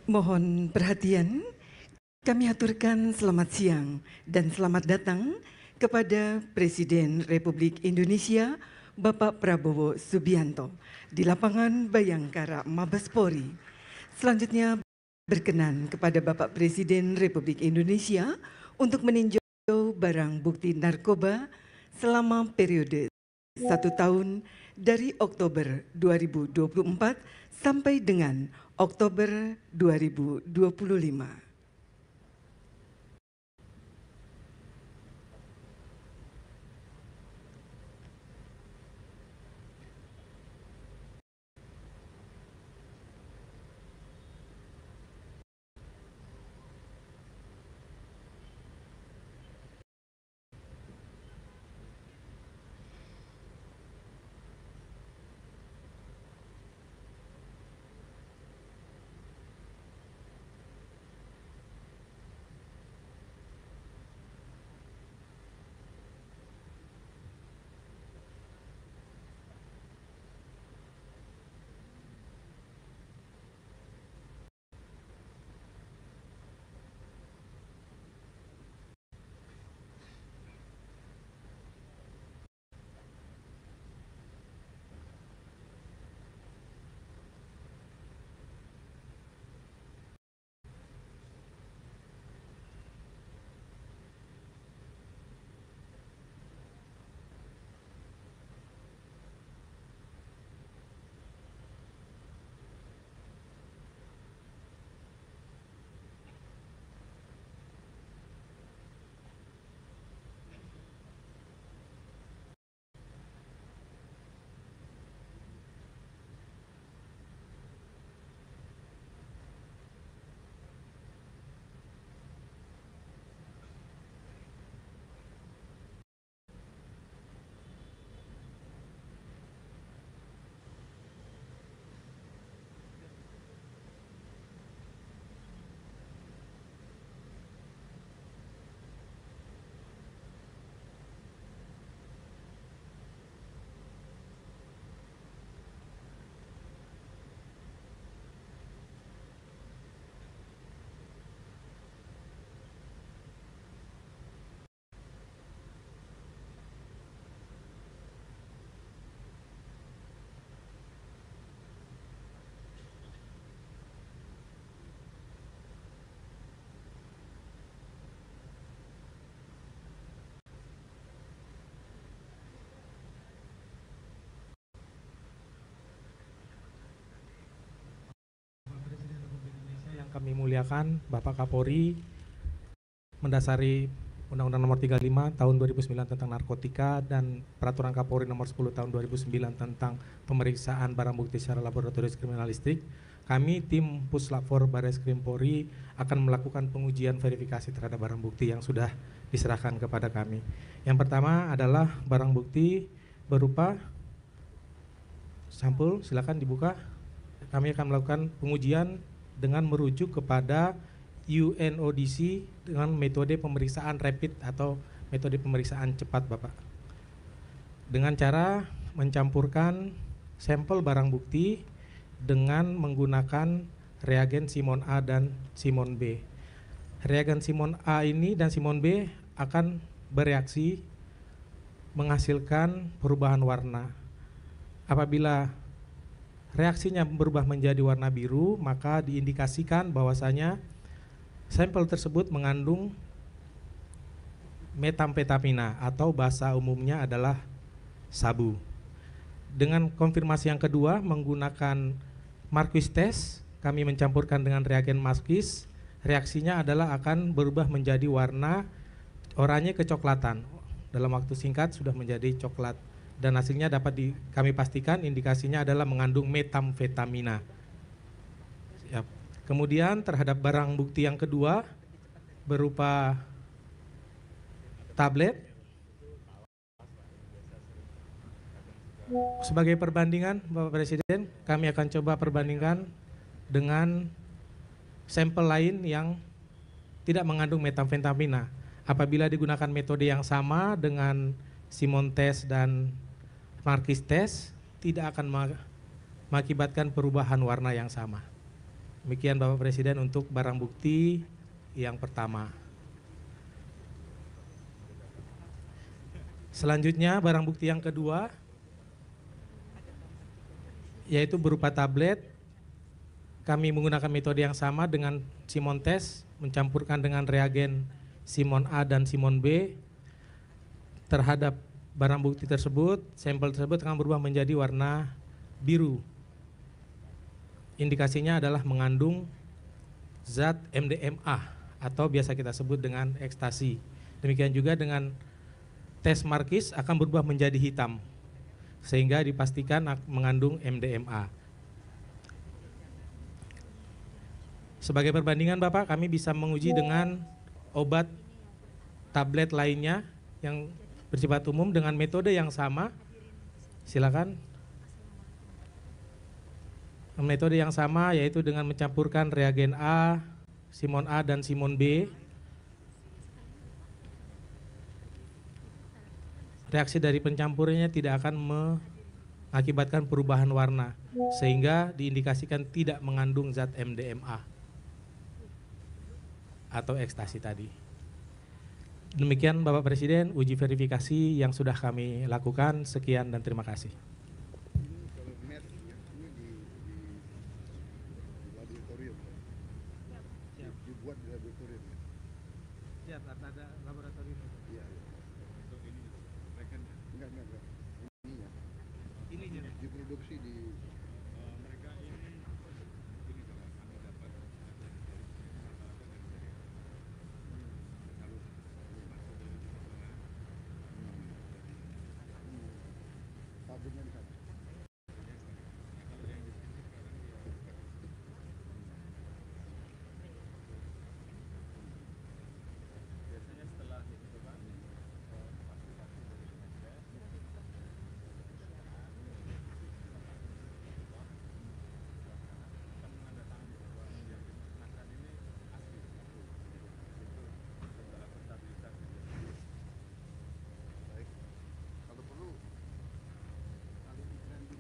Mohon perhatian, kami aturkan selamat siang dan selamat datang kepada Presiden Republik Indonesia Bapak Prabowo Subianto di lapangan Bayangkara Mabes Polri. Selanjutnya berkenan kepada Bapak Presiden Republik Indonesia untuk meninjau barang bukti narkoba selama periode 1 tahun dari Oktober 2024 sampai dengan Oktober 2025. Kami muliakan Bapak Kapolri, mendasari Undang-Undang Nomor 35 Tahun 2009 tentang narkotika dan Peraturan Kapolri Nomor 10 Tahun 2009 tentang pemeriksaan barang bukti secara laboratoris kriminalistik, kami tim Puslap 4 Barreskrim Polri akan melakukan pengujian verifikasi terhadap barang bukti yang sudah diserahkan kepada kami. Yang pertama adalah barang bukti berupa sampul, silakan dibuka. Kami akan melakukan pengujian dengan merujuk kepada UNODC dengan metode pemeriksaan rapid atau metode pemeriksaan cepat, Bapak. Dengan cara mencampurkan sampel barang bukti dengan menggunakan reagen Simon A dan Simon B. Reagen Simon A ini dan Simon B akan bereaksi menghasilkan perubahan warna. Apabila reaksinya berubah menjadi warna biru, maka diindikasikan bahwasanya sampel tersebut mengandung metamfetamina atau bahasa umumnya adalah sabu. Dengan konfirmasi yang kedua menggunakan Marquis test, kami mencampurkan dengan reagen Marquis, reaksinya adalah akan berubah menjadi warna oranye kecoklatan. Dalam waktu singkat sudah menjadi coklat. Dan hasilnya dapat kami pastikan indikasinya adalah mengandung metamfetamina. Siap. Kemudian terhadap barang bukti yang kedua berupa tablet. Sebagai perbandingan Bapak Presiden, kami akan coba perbandingkan dengan sampel lain yang tidak mengandung metamfetamina. Apabila digunakan metode yang sama dengan Simon test dan Marquis test, tidak akan mengakibatkan perubahan warna yang sama. Demikian Bapak Presiden untuk barang bukti yang pertama. Selanjutnya barang bukti yang kedua yaitu berupa tablet. Kami menggunakan metode yang sama dengan Simon test, mencampurkan dengan reagen Simon A dan Simon B. Terhadap barang bukti tersebut, sampel tersebut akan berubah menjadi warna biru. Indikasinya adalah mengandung zat MDMA atau biasa kita sebut dengan ekstasi. Demikian juga dengan tes markis akan berubah menjadi hitam, sehingga dipastikan mengandung MDMA. Sebagai perbandingan Bapak, kami bisa menguji dengan obat tablet lainnya yang bersifat umum dengan metode yang sama. Silakan. Metode yang sama yaitu dengan mencampurkan reagen A, Simon A dan Simon B. Reaksi dari pencampurannya tidak akan mengakibatkan perubahan warna, sehingga diindikasikan tidak mengandung zat MDMA atau ekstasi tadi. Demikian Bapak Presiden, uji verifikasi yang sudah kami lakukan. Sekian dan terima kasih. Dibuat di laboratorium. Ya, ada laboratorium. Iya. Untuk ini mereka enggak. Ininya. Ininya diproduksi di mereka ini kalau kami dapat harus masuk dari pabriknya di sana. Kalau yang di sini sekarang biasanya setelah itu kan pasti dari Kemenkes kita menandatangani bahwa yang dimusnahkan ini asli itu setelah akuntabilitas. Baik, kalau perlu kalau diganti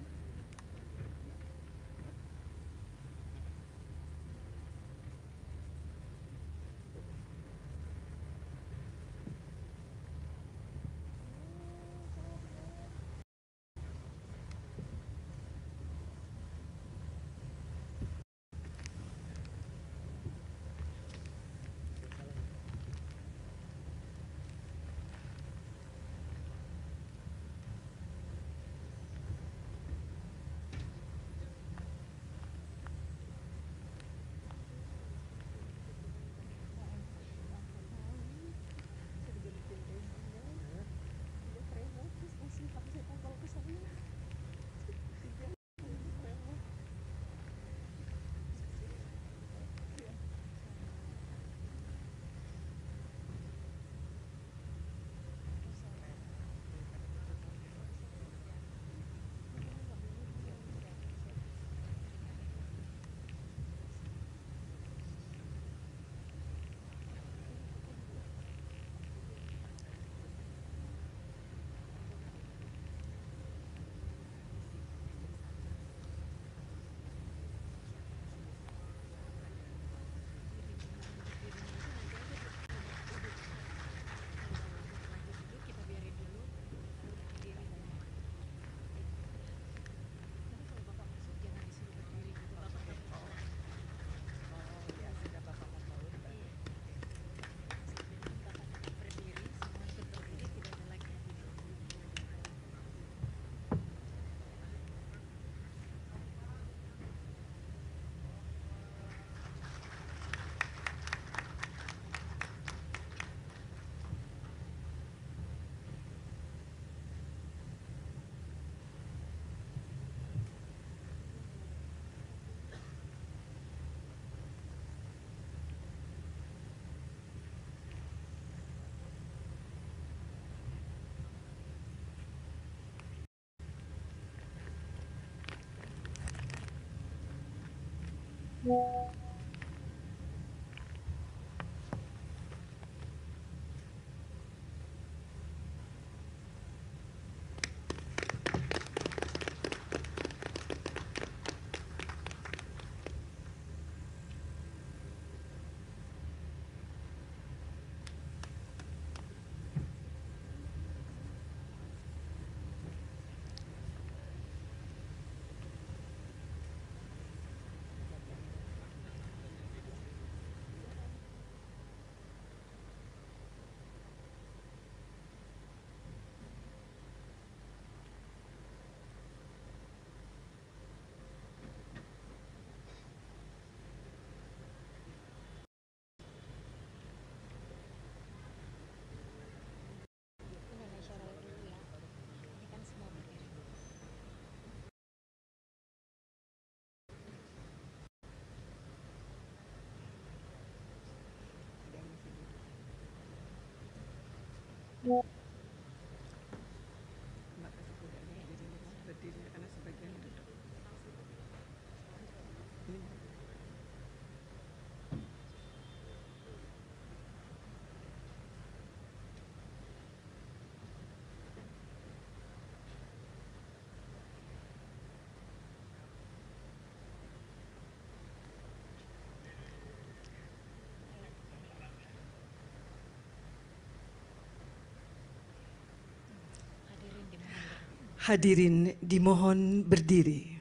Hadirin dimohon berdiri.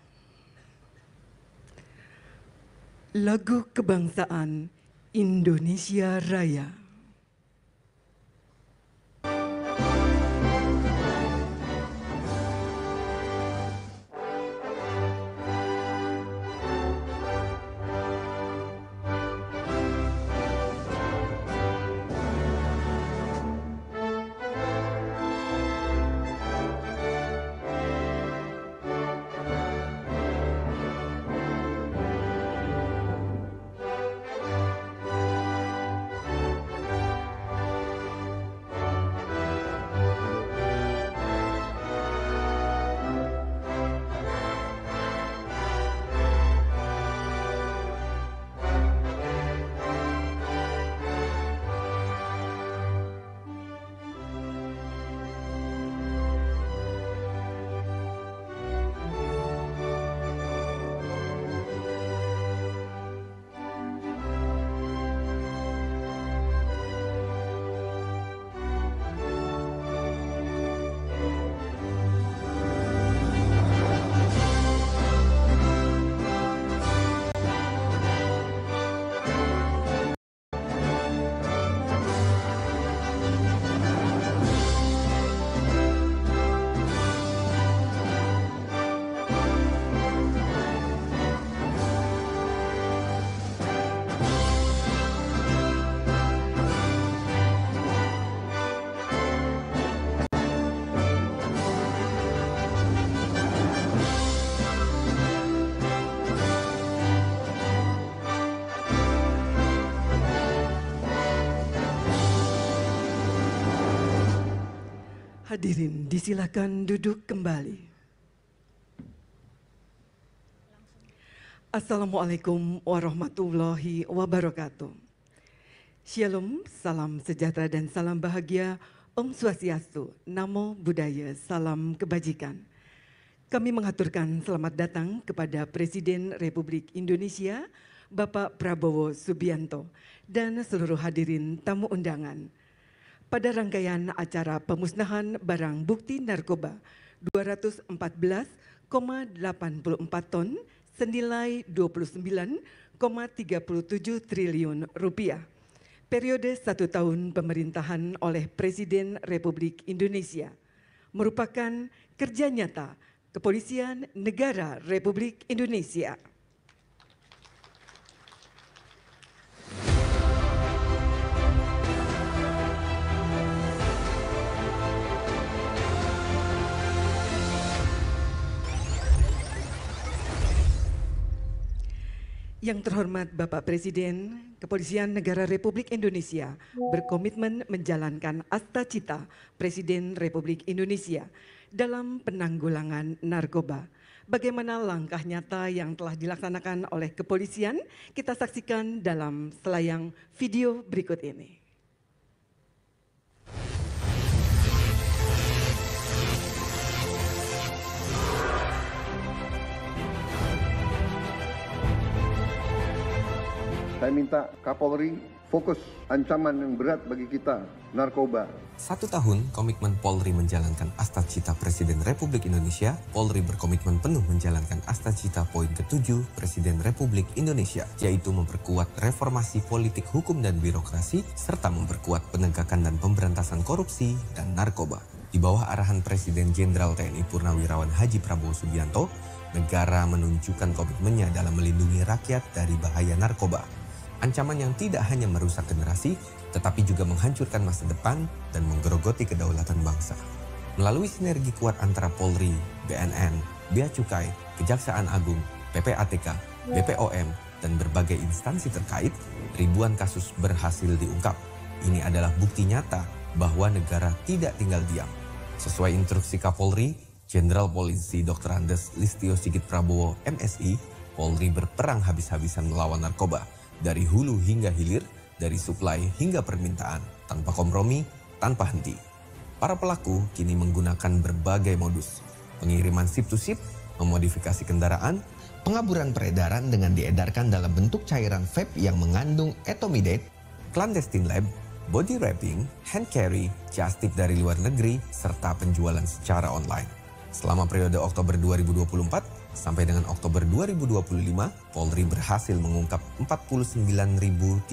Lagu kebangsaan Indonesia Raya. Hadirin disilakan duduk kembali. Assalamualaikum warahmatullahi wabarakatuh. Shalom, salam sejahtera dan salam bahagia. Om Swastiastu, Namo Buddhaya, salam kebajikan. Kami mengaturkan selamat datang kepada Presiden Republik Indonesia, Bapak Prabowo Subianto, dan seluruh hadirin tamu undangan. Pada rangkaian acara pemusnahan barang bukti narkoba 214,84 ton senilai 29,37 triliun rupiah. Periode 1 tahun pemerintahan oleh Presiden Republik Indonesia merupakan kerja nyata Kepolisian Negara Republik Indonesia. Yang terhormat Bapak Presiden, Kepolisian Negara Republik Indonesia berkomitmen menjalankan Asta Cita Presiden Republik Indonesia dalam penanggulangan narkoba. Bagaimana langkah nyata yang telah dilaksanakan oleh kepolisian, kita saksikan dalam selayang video berikut ini. Saya minta Kapolri fokus ancaman yang berat bagi kita, narkoba. 1 tahun komitmen Polri menjalankan Asta Cita Presiden Republik Indonesia, Polri berkomitmen penuh menjalankan Asta Cita poin ke-7 Presiden Republik Indonesia, yaitu memperkuat reformasi politik hukum dan birokrasi, serta memperkuat penegakan dan pemberantasan korupsi dan narkoba. Di bawah arahan Presiden Jenderal TNI Purnawirawan Haji Prabowo Subianto, negara menunjukkan komitmennya dalam melindungi rakyat dari bahaya narkoba. Ancaman yang tidak hanya merusak generasi, tetapi juga menghancurkan masa depan dan menggerogoti kedaulatan bangsa. Melalui sinergi kuat antara Polri, BNN, Bea Cukai, Kejaksaan Agung, PPATK, BPOM, dan berbagai instansi terkait, ribuan kasus berhasil diungkap. Ini adalah bukti nyata bahwa negara tidak tinggal diam. Sesuai instruksi Kapolri, Jenderal Polisi Dr. Andes Listio Sigit Prabowo, MSI, Polri berperang habis-habisan melawan narkoba, dari hulu hingga hilir, dari suplai hingga permintaan, tanpa kompromi, tanpa henti. Para pelaku kini menggunakan berbagai modus, pengiriman sip to sip, memodifikasi kendaraan, pengaburan peredaran dengan diedarkan dalam bentuk cairan vape yang mengandung etomidate, clandestine lab, body wrapping, hand carry, just tip dari luar negeri, serta penjualan secara online. Selama periode Oktober 2024 sampai dengan Oktober 2025, Polri berhasil mengungkap 49.306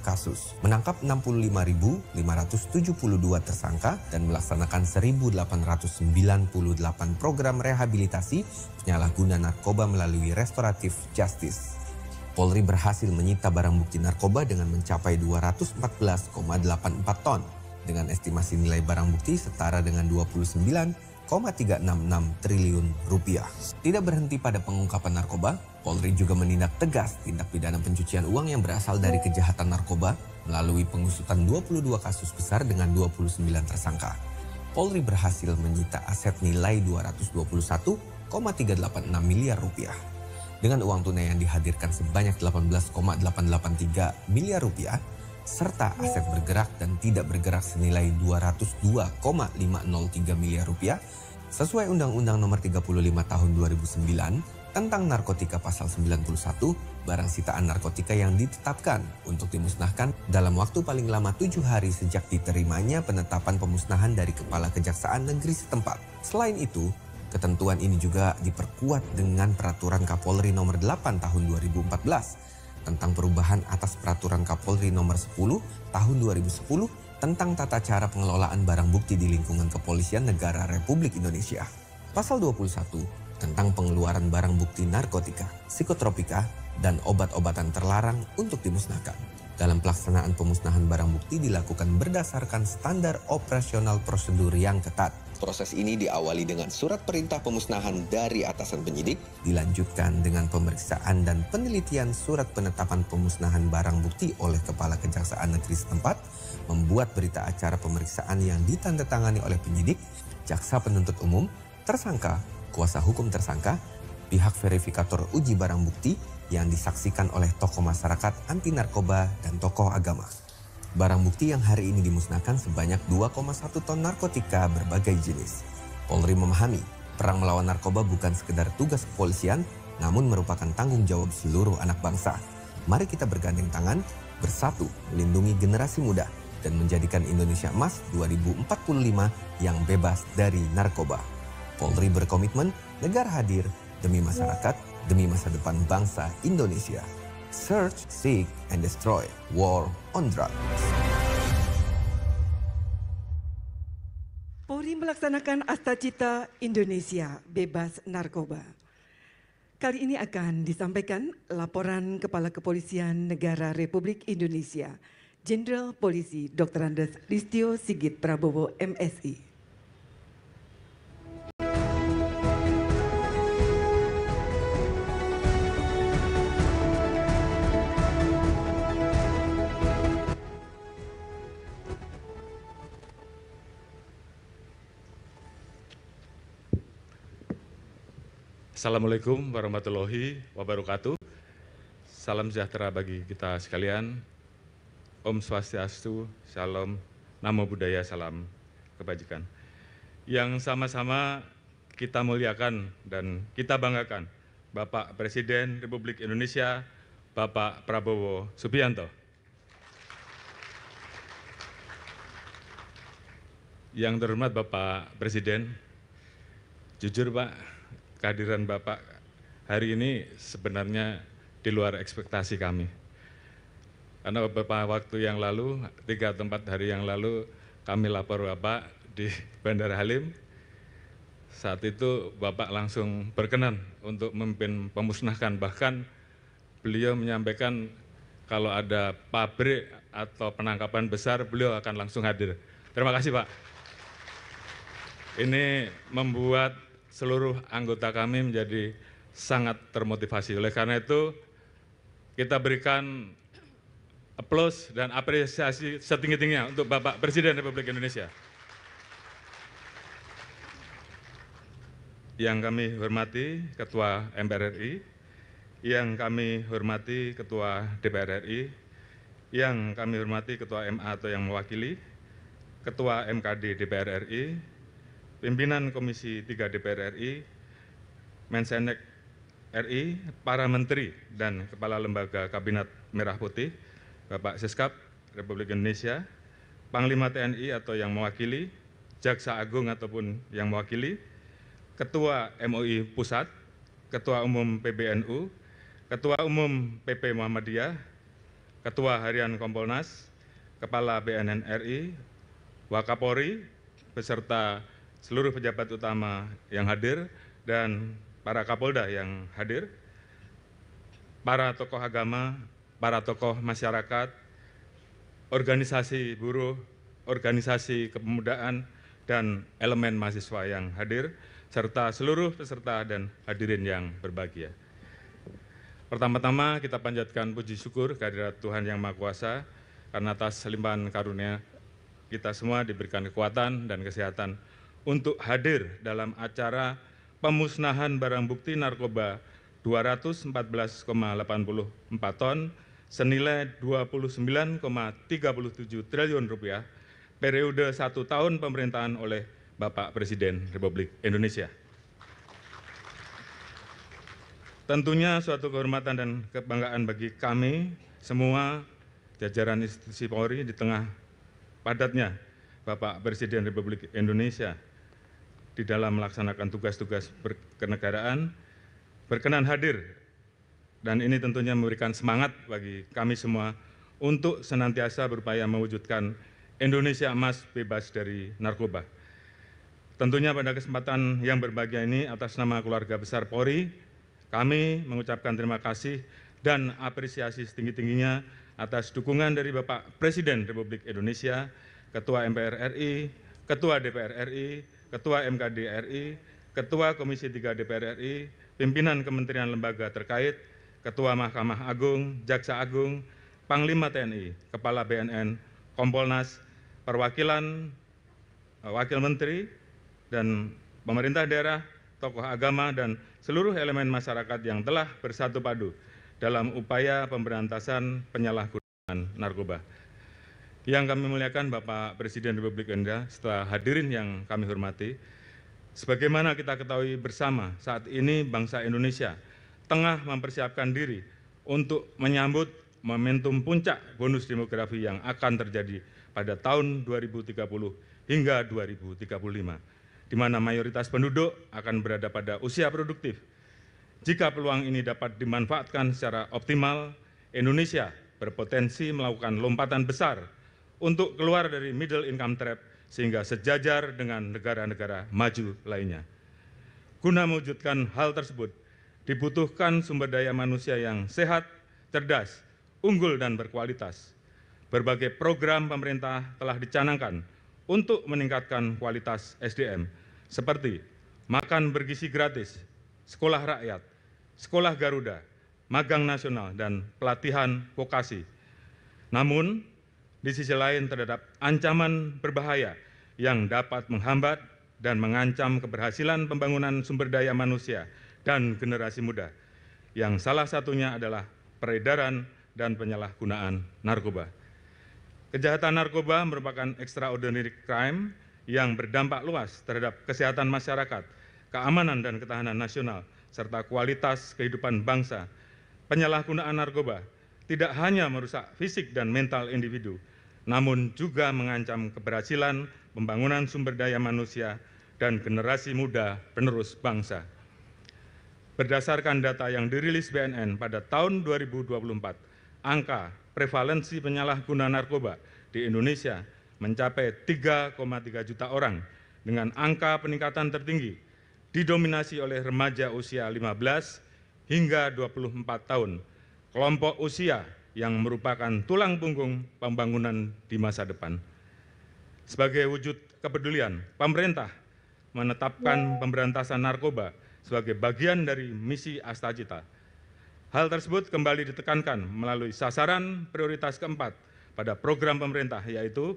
kasus, menangkap 65.572 tersangka, dan melaksanakan 1.898 program rehabilitasi penyalahguna narkoba melalui restoratif justice. Polri berhasil menyita barang bukti narkoba dengan mencapai 214,84 ton, dengan estimasi nilai barang bukti setara dengan 29,366 triliun rupiah. Tidak berhenti pada pengungkapan narkoba, Polri juga menindak tegas tindak pidana pencucian uang yang berasal dari kejahatan narkoba melalui pengusutan 22 kasus besar dengan 29 tersangka. Polri berhasil menyita aset nilai 221,386 miliar rupiah. Dengan uang tunai yang dihadirkan sebanyak 18,883 miliar rupiah, serta aset bergerak dan tidak bergerak senilai 202,503 miliar rupiah, sesuai Undang-Undang Nomor 35 Tahun 2009 tentang Narkotika Pasal 91, barang sitaan narkotika yang ditetapkan untuk dimusnahkan dalam waktu paling lama 7 hari sejak diterimanya penetapan pemusnahan dari Kepala Kejaksaan Negeri setempat. Selain itu, ketentuan ini juga diperkuat dengan Peraturan Kapolri Nomor 8 Tahun 2014 tentang perubahan atas Peraturan Kapolri Nomor 10 Tahun 2010 tentang tata cara pengelolaan barang bukti di lingkungan Kepolisian Negara Republik Indonesia. Pasal 21 tentang pengeluaran barang bukti narkotika, psikotropika, dan obat-obatan terlarang untuk dimusnahkan. Dalam pelaksanaan pemusnahan barang bukti dilakukan berdasarkan standar operasional prosedur yang ketat. Proses ini diawali dengan surat perintah pemusnahan dari atasan penyidik, dilanjutkan dengan pemeriksaan dan penelitian surat penetapan pemusnahan barang bukti oleh Kepala Kejaksaan Negeri setempat, membuat berita acara pemeriksaan yang ditandatangani oleh penyidik, jaksa penuntut umum, tersangka, kuasa hukum tersangka, pihak verifikator uji barang bukti yang disaksikan oleh tokoh masyarakat anti narkoba dan tokoh agama. Barang bukti yang hari ini dimusnahkan sebanyak 2,1 ton narkotika berbagai jenis. Polri memahami, perang melawan narkoba bukan sekedar tugas kepolisian, namun merupakan tanggung jawab seluruh anak bangsa. Mari kita bergandeng tangan, bersatu melindungi generasi muda, dan menjadikan Indonesia Emas 2045 yang bebas dari narkoba. Polri berkomitmen, negara hadir, demi masyarakat, demi masa depan bangsa Indonesia. Search, seek, and destroy. War on drugs. Polri melaksanakan Astacita Indonesia Bebas Narkoba. Kali ini akan disampaikan laporan Kepala Kepolisian Negara Republik Indonesia, Jenderal Polisi Dr. Andes Listio Sigit Prabowo, MSI. Assalamualaikum warahmatullahi wabarakatuh. Salam sejahtera bagi kita sekalian. Om Swastiastu, Salam, Namo Buddhaya, Salam Kebajikan. Yang sama-sama kita muliakan dan kita banggakan Bapak Presiden Republik Indonesia, Bapak Prabowo Subianto. Yang terhormat Bapak Presiden, jujur Pak, kehadiran Bapak hari ini sebenarnya di luar ekspektasi kami. Karena beberapa waktu yang lalu, 3 atau 4 hari yang lalu, kami lapor Bapak di Bandara Halim. Saat itu Bapak langsung berkenan untuk memimpin pemusnahkan. Bahkan beliau menyampaikan kalau ada pabrik atau penangkapan besar, beliau akan langsung hadir. Terima kasih Pak. Ini membuat seluruh anggota kami menjadi sangat termotivasi. Oleh karena itu, kita berikan aplaus dan apresiasi setinggi-tingginya untuk Bapak Presiden Republik Indonesia. Yang kami hormati Ketua MPR RI, yang kami hormati Ketua DPR RI, yang kami hormati Ketua MA atau yang mewakili, Ketua MKD DPR RI, pimpinan Komisi 3 DPR RI, Mensenek RI, para menteri dan kepala lembaga Kabinet Merah Putih, Bapak Seskap Republik Indonesia, Panglima TNI atau yang mewakili, Jaksa Agung ataupun yang mewakili, Ketua MUI Pusat, Ketua Umum PBNU, Ketua Umum PP Muhammadiyah, Ketua Harian Kompolnas, Kepala BNN RI, Wakapolri, beserta seluruh pejabat utama yang hadir, dan para Kapolda yang hadir, para tokoh agama, para tokoh masyarakat, organisasi buruh, organisasi kepemudaan, dan elemen mahasiswa yang hadir, serta seluruh peserta dan hadirin yang berbahagia. Pertama-tama kita panjatkan puji syukur kehadirat Tuhan Yang Maha Kuasa, karena atas limpahan karunia kita semua diberikan kekuatan dan kesehatan untuk hadir dalam acara pemusnahan barang bukti narkoba 214,84 ton senilai 29,37 triliun rupiah periode 1 tahun pemerintahan oleh Bapak Presiden Republik Indonesia. Tentunya suatu kehormatan dan kebanggaan bagi kami semua jajaran institusi Polri di tengah padatnya Bapak Presiden Republik Indonesia di dalam melaksanakan tugas-tugas kenegaraan berkenan hadir, dan ini tentunya memberikan semangat bagi kami semua untuk senantiasa berupaya mewujudkan Indonesia emas bebas dari narkoba. Tentunya pada kesempatan yang berbahagia ini, atas nama keluarga besar Polri, kami mengucapkan terima kasih dan apresiasi setinggi-tingginya atas dukungan dari Bapak Presiden Republik Indonesia, Ketua MPR RI, Ketua DPR RI, Ketua MKD RI, Ketua Komisi 3 DPR RI, pimpinan kementerian lembaga terkait, Ketua Mahkamah Agung, Jaksa Agung, Panglima TNI, Kepala BNN, Kompolnas, perwakilan Wakil Menteri, dan pemerintah daerah, tokoh agama, dan seluruh elemen masyarakat yang telah bersatu padu dalam upaya pemberantasan penyalahgunaan narkoba. Yang kami muliakan Bapak Presiden Republik Indonesia, setelah hadirin yang kami hormati, sebagaimana kita ketahui bersama, saat ini bangsa Indonesia tengah mempersiapkan diri untuk menyambut momentum puncak bonus demografi yang akan terjadi pada tahun 2030 hingga 2035. Di mana mayoritas penduduk akan berada pada usia produktif. Jika peluang ini dapat dimanfaatkan secara optimal, Indonesia berpotensi melakukan lompatan besar untuk keluar dari middle income trap sehingga sejajar dengan negara-negara maju lainnya. Guna mewujudkan hal tersebut, dibutuhkan sumber daya manusia yang sehat, cerdas, unggul, dan berkualitas. Berbagai program pemerintah telah dicanangkan untuk meningkatkan kualitas SDM, seperti makan bergizi gratis, sekolah rakyat, sekolah Garuda, magang nasional, dan pelatihan vokasi. Namun, di sisi lain terdapat ancaman berbahaya yang dapat menghambat dan mengancam keberhasilan pembangunan sumber daya manusia dan generasi muda, yang salah satunya adalah peredaran dan penyalahgunaan narkoba. Kejahatan narkoba merupakan extraordinary crime yang berdampak luas terhadap kesehatan masyarakat, keamanan dan ketahanan nasional, serta kualitas kehidupan bangsa. Penyalahgunaan narkoba tidak hanya merusak fisik dan mental individu, namun juga mengancam keberhasilan pembangunan sumber daya manusia dan generasi muda penerus bangsa. Berdasarkan data yang dirilis BNN pada tahun 2024, angka prevalensi penyalahgunaan narkoba di Indonesia mencapai 3,3 juta orang dengan angka peningkatan tertinggi didominasi oleh remaja usia 15 hingga 24 tahun, kelompok usia yang merupakan tulang punggung pembangunan di masa depan. Sebagai wujud kepedulian, pemerintah menetapkan pemberantasan narkoba sebagai bagian dari misi Astacita. Hal tersebut kembali ditekankan melalui sasaran prioritas keempat pada program pemerintah, yaitu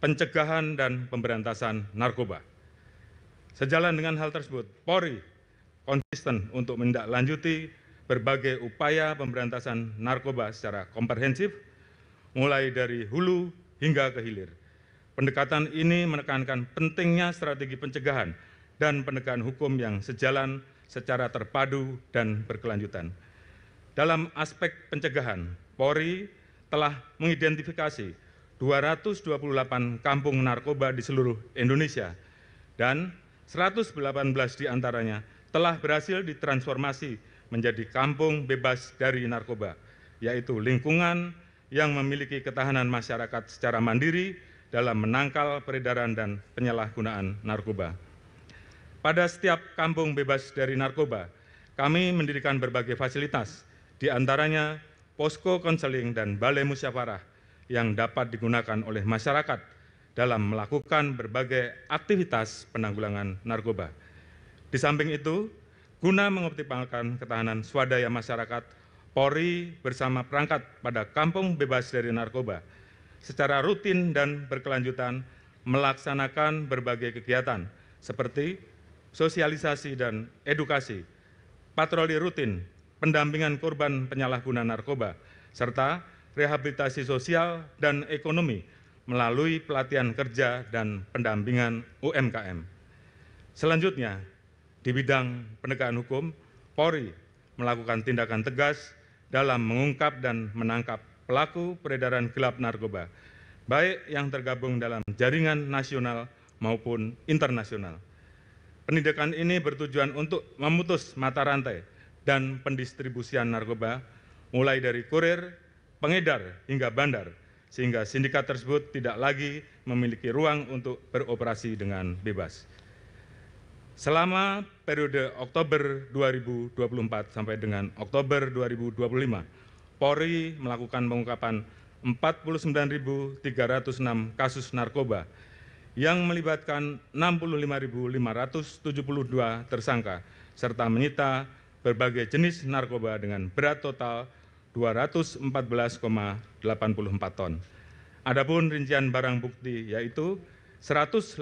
pencegahan dan pemberantasan narkoba. Sejalan dengan hal tersebut, Polri konsisten untuk menindaklanjuti berbagai upaya pemberantasan narkoba secara komprehensif, mulai dari hulu hingga ke hilir. Pendekatan ini menekankan pentingnya strategi pencegahan dan penegakan hukum yang sejalan secara terpadu dan berkelanjutan. Dalam aspek pencegahan, Polri telah mengidentifikasi 228 kampung narkoba di seluruh Indonesia dan 118 diantaranya telah berhasil ditransformasi menjadi kampung bebas dari narkoba, yaitu lingkungan yang memiliki ketahanan masyarakat secara mandiri dalam menangkal peredaran dan penyalahgunaan narkoba. Pada setiap kampung bebas dari narkoba, kami mendirikan berbagai fasilitas, di antaranya posko konseling dan balai musyawarah yang dapat digunakan oleh masyarakat dalam melakukan berbagai aktivitas penanggulangan narkoba. Di samping itu, guna mengoptimalkan ketahanan swadaya masyarakat, Polri bersama perangkat pada kampung bebas dari narkoba secara rutin dan berkelanjutan melaksanakan berbagai kegiatan seperti sosialisasi dan edukasi, patroli rutin, pendampingan korban penyalahgunaan narkoba, serta rehabilitasi sosial dan ekonomi melalui pelatihan kerja dan pendampingan UMKM. Selanjutnya, di bidang penegakan hukum, Polri melakukan tindakan tegas dalam mengungkap dan menangkap pelaku peredaran gelap narkoba, baik yang tergabung dalam jaringan nasional maupun internasional. Penindakan ini bertujuan untuk memutus mata rantai dan pendistribusian narkoba, mulai dari kurir, pengedar, hingga bandar, sehingga sindikat tersebut tidak lagi memiliki ruang untuk beroperasi dengan bebas. Selama periode Oktober 2024 sampai dengan Oktober 2025, Polri melakukan pengungkapan 49.306 kasus narkoba yang melibatkan 65.572 tersangka, serta menyita berbagai jenis narkoba dengan berat total 214,84 ton. Adapun rincian barang bukti yaitu 186,7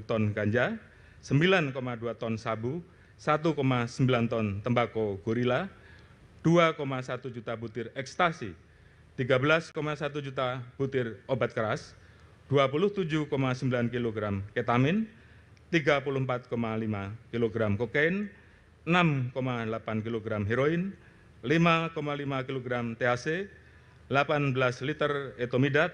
ton ganja, 9,2 ton sabu, 1,9 ton tembakau gorila, 2,1 juta butir ekstasi, 13,1 juta butir obat keras, 27,9 kg ketamin, 34,5 kg kokain, 6,8 kg heroin, 5,5 kg THC, 18 liter etomidat,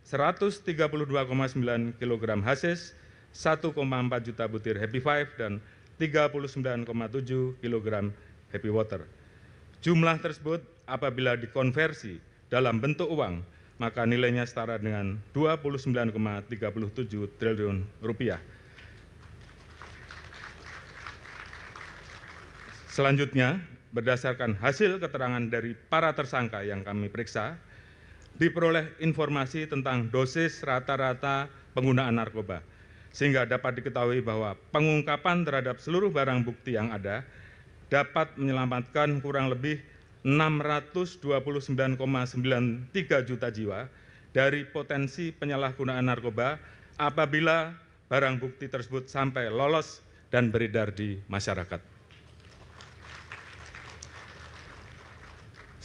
132,9 kg hasis, 1,4 juta butir Happy Five, dan 39,7 kg Happy Water. Jumlah tersebut apabila dikonversi dalam bentuk uang, maka nilainya setara dengan 29,37 triliun rupiah. Selanjutnya, berdasarkan hasil keterangan dari para tersangka yang kami periksa, diperoleh informasi tentang dosis rata-rata penggunaan narkoba, sehingga dapat diketahui bahwa pengungkapan terhadap seluruh barang bukti yang ada dapat menyelamatkan kurang lebih 629,93 juta jiwa dari potensi penyalahgunaan narkoba apabila barang bukti tersebut sampai lolos dan beredar di masyarakat.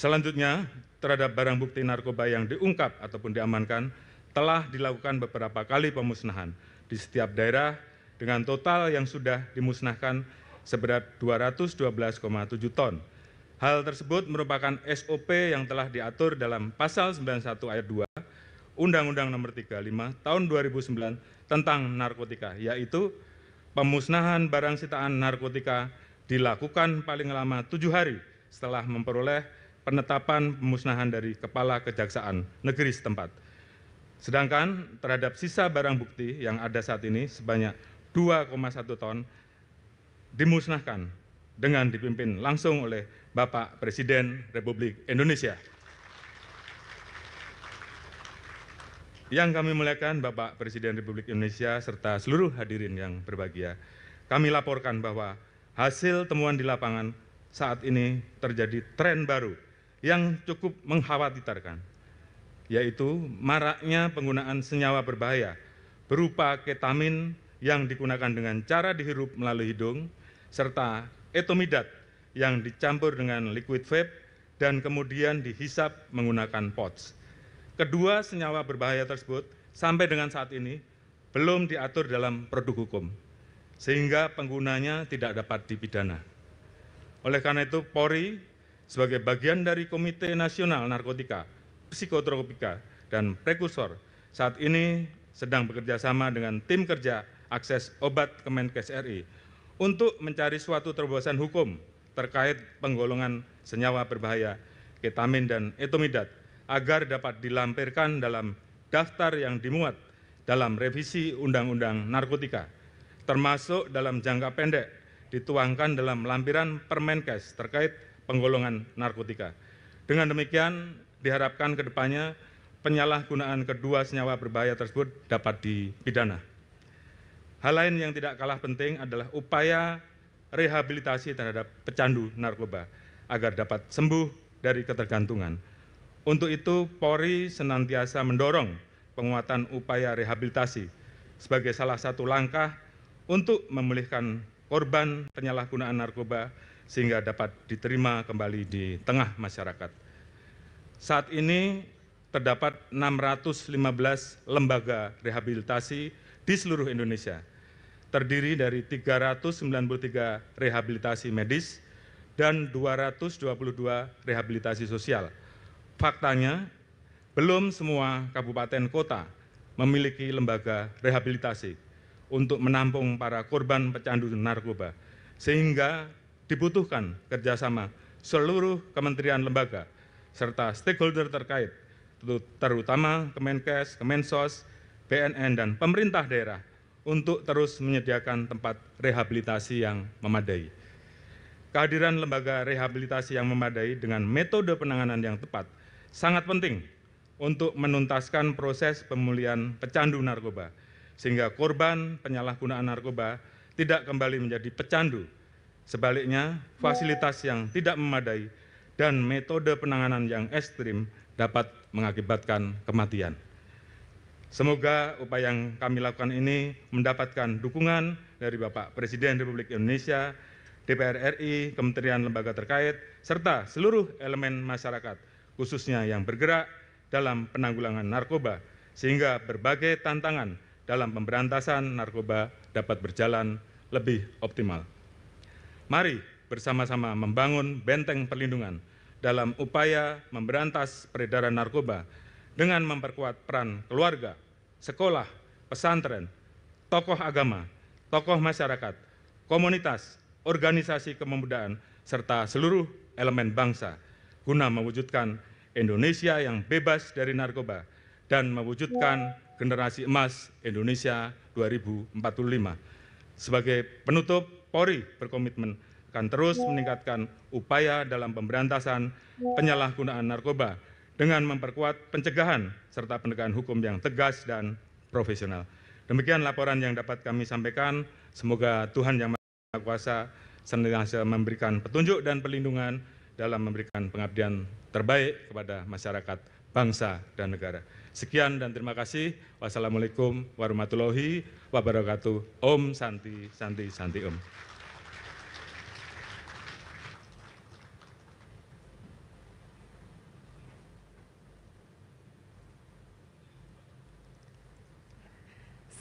Selanjutnya, terhadap barang bukti narkoba yang diungkap ataupun diamankan, telah dilakukan beberapa kali pemusnahan di setiap daerah dengan total yang sudah dimusnahkan seberat 212,7 ton. Hal tersebut merupakan SOP yang telah diatur dalam Pasal 91 Ayat 2 Undang-Undang Nomor 35 Tahun 2009 tentang narkotika, yaitu pemusnahan barang sitaan narkotika dilakukan paling lama 7 hari setelah memperoleh penetapan pemusnahan dari Kepala Kejaksaan Negeri setempat. Sedangkan terhadap sisa barang bukti yang ada saat ini sebanyak 2,1 ton dimusnahkan dengan dipimpin langsung oleh Bapak Presiden Republik Indonesia. Yang kami muliakan Bapak Presiden Republik Indonesia serta seluruh hadirin yang berbahagia, kami laporkan bahwa hasil temuan di lapangan saat ini terjadi tren baru yang cukup mengkhawatirkan, yaitu maraknya penggunaan senyawa berbahaya berupa ketamin yang digunakan dengan cara dihirup melalui hidung, serta etomidat yang dicampur dengan liquid vape dan kemudian dihisap menggunakan pouch. Kedua senyawa berbahaya tersebut sampai dengan saat ini belum diatur dalam produk hukum, sehingga penggunanya tidak dapat dipidana. Oleh karena itu, Polri sebagai bagian dari Komite Nasional Narkotika, Psikotropika, dan Prekursor saat ini sedang bekerja sama dengan tim kerja akses obat Kemenkes RI untuk mencari suatu terobosan hukum terkait penggolongan senyawa berbahaya ketamin dan etomidat agar dapat dilampirkan dalam daftar yang dimuat dalam revisi Undang-Undang Narkotika, termasuk dalam jangka pendek dituangkan dalam lampiran Permenkes terkait penggolongan narkotika. Dengan demikian, diharapkan ke depannya penyalahgunaan kedua senyawa berbahaya tersebut dapat dipidana. Hal lain yang tidak kalah penting adalah upaya rehabilitasi terhadap pecandu narkoba agar dapat sembuh dari ketergantungan. Untuk itu, Polri senantiasa mendorong penguatan upaya rehabilitasi sebagai salah satu langkah untuk memulihkan korban penyalahgunaan narkoba sehingga dapat diterima kembali di tengah masyarakat. Saat ini terdapat 615 lembaga rehabilitasi di seluruh Indonesia, terdiri dari 393 rehabilitasi medis dan 222 rehabilitasi sosial. Faktanya, belum semua kabupaten kota memiliki lembaga rehabilitasi untuk menampung para korban pecandu narkoba, sehingga dibutuhkan kerjasama seluruh kementerian lembaga serta stakeholder terkait, terutama Kemenkes, Kemensos, BNN, dan pemerintah daerah untuk terus menyediakan tempat rehabilitasi yang memadai. Kehadiran lembaga rehabilitasi yang memadai dengan metode penanganan yang tepat sangat penting untuk menuntaskan proses pemulihan pecandu narkoba, sehingga korban penyalahgunaan narkoba tidak kembali menjadi pecandu. Sebaliknya, fasilitas yang tidak memadai dan metode penanganan yang ekstrim dapat mengakibatkan kematian. Semoga upaya yang kami lakukan ini mendapatkan dukungan dari Bapak Presiden Republik Indonesia, DPR RI, kementerian lembaga terkait, serta seluruh elemen masyarakat, khususnya yang bergerak dalam penanggulangan narkoba, sehingga berbagai tantangan dalam pemberantasan narkoba dapat berjalan lebih optimal. Mari bersama-sama membangun benteng perlindungan dalam upaya memberantas peredaran narkoba dengan memperkuat peran keluarga, sekolah, pesantren, tokoh agama, tokoh masyarakat, komunitas, organisasi kepemudaan, serta seluruh elemen bangsa guna mewujudkan Indonesia yang bebas dari narkoba dan mewujudkan generasi emas Indonesia 2045. Sebagai penutup, Polri berkomitmen akan terus meningkatkan upaya dalam pemberantasan penyalahgunaan narkoba dengan memperkuat pencegahan serta penegakan hukum yang tegas dan profesional. Demikian laporan yang dapat kami sampaikan. Semoga Tuhan Yang Maha Kuasa senantiasa memberikan petunjuk dan perlindungan dalam memberikan pengabdian terbaik kepada masyarakat, bangsa, dan negara. Sekian dan terima kasih. Wassalamualaikum warahmatullahi wabarakatuh. Om Santi, Santi, Santi Om.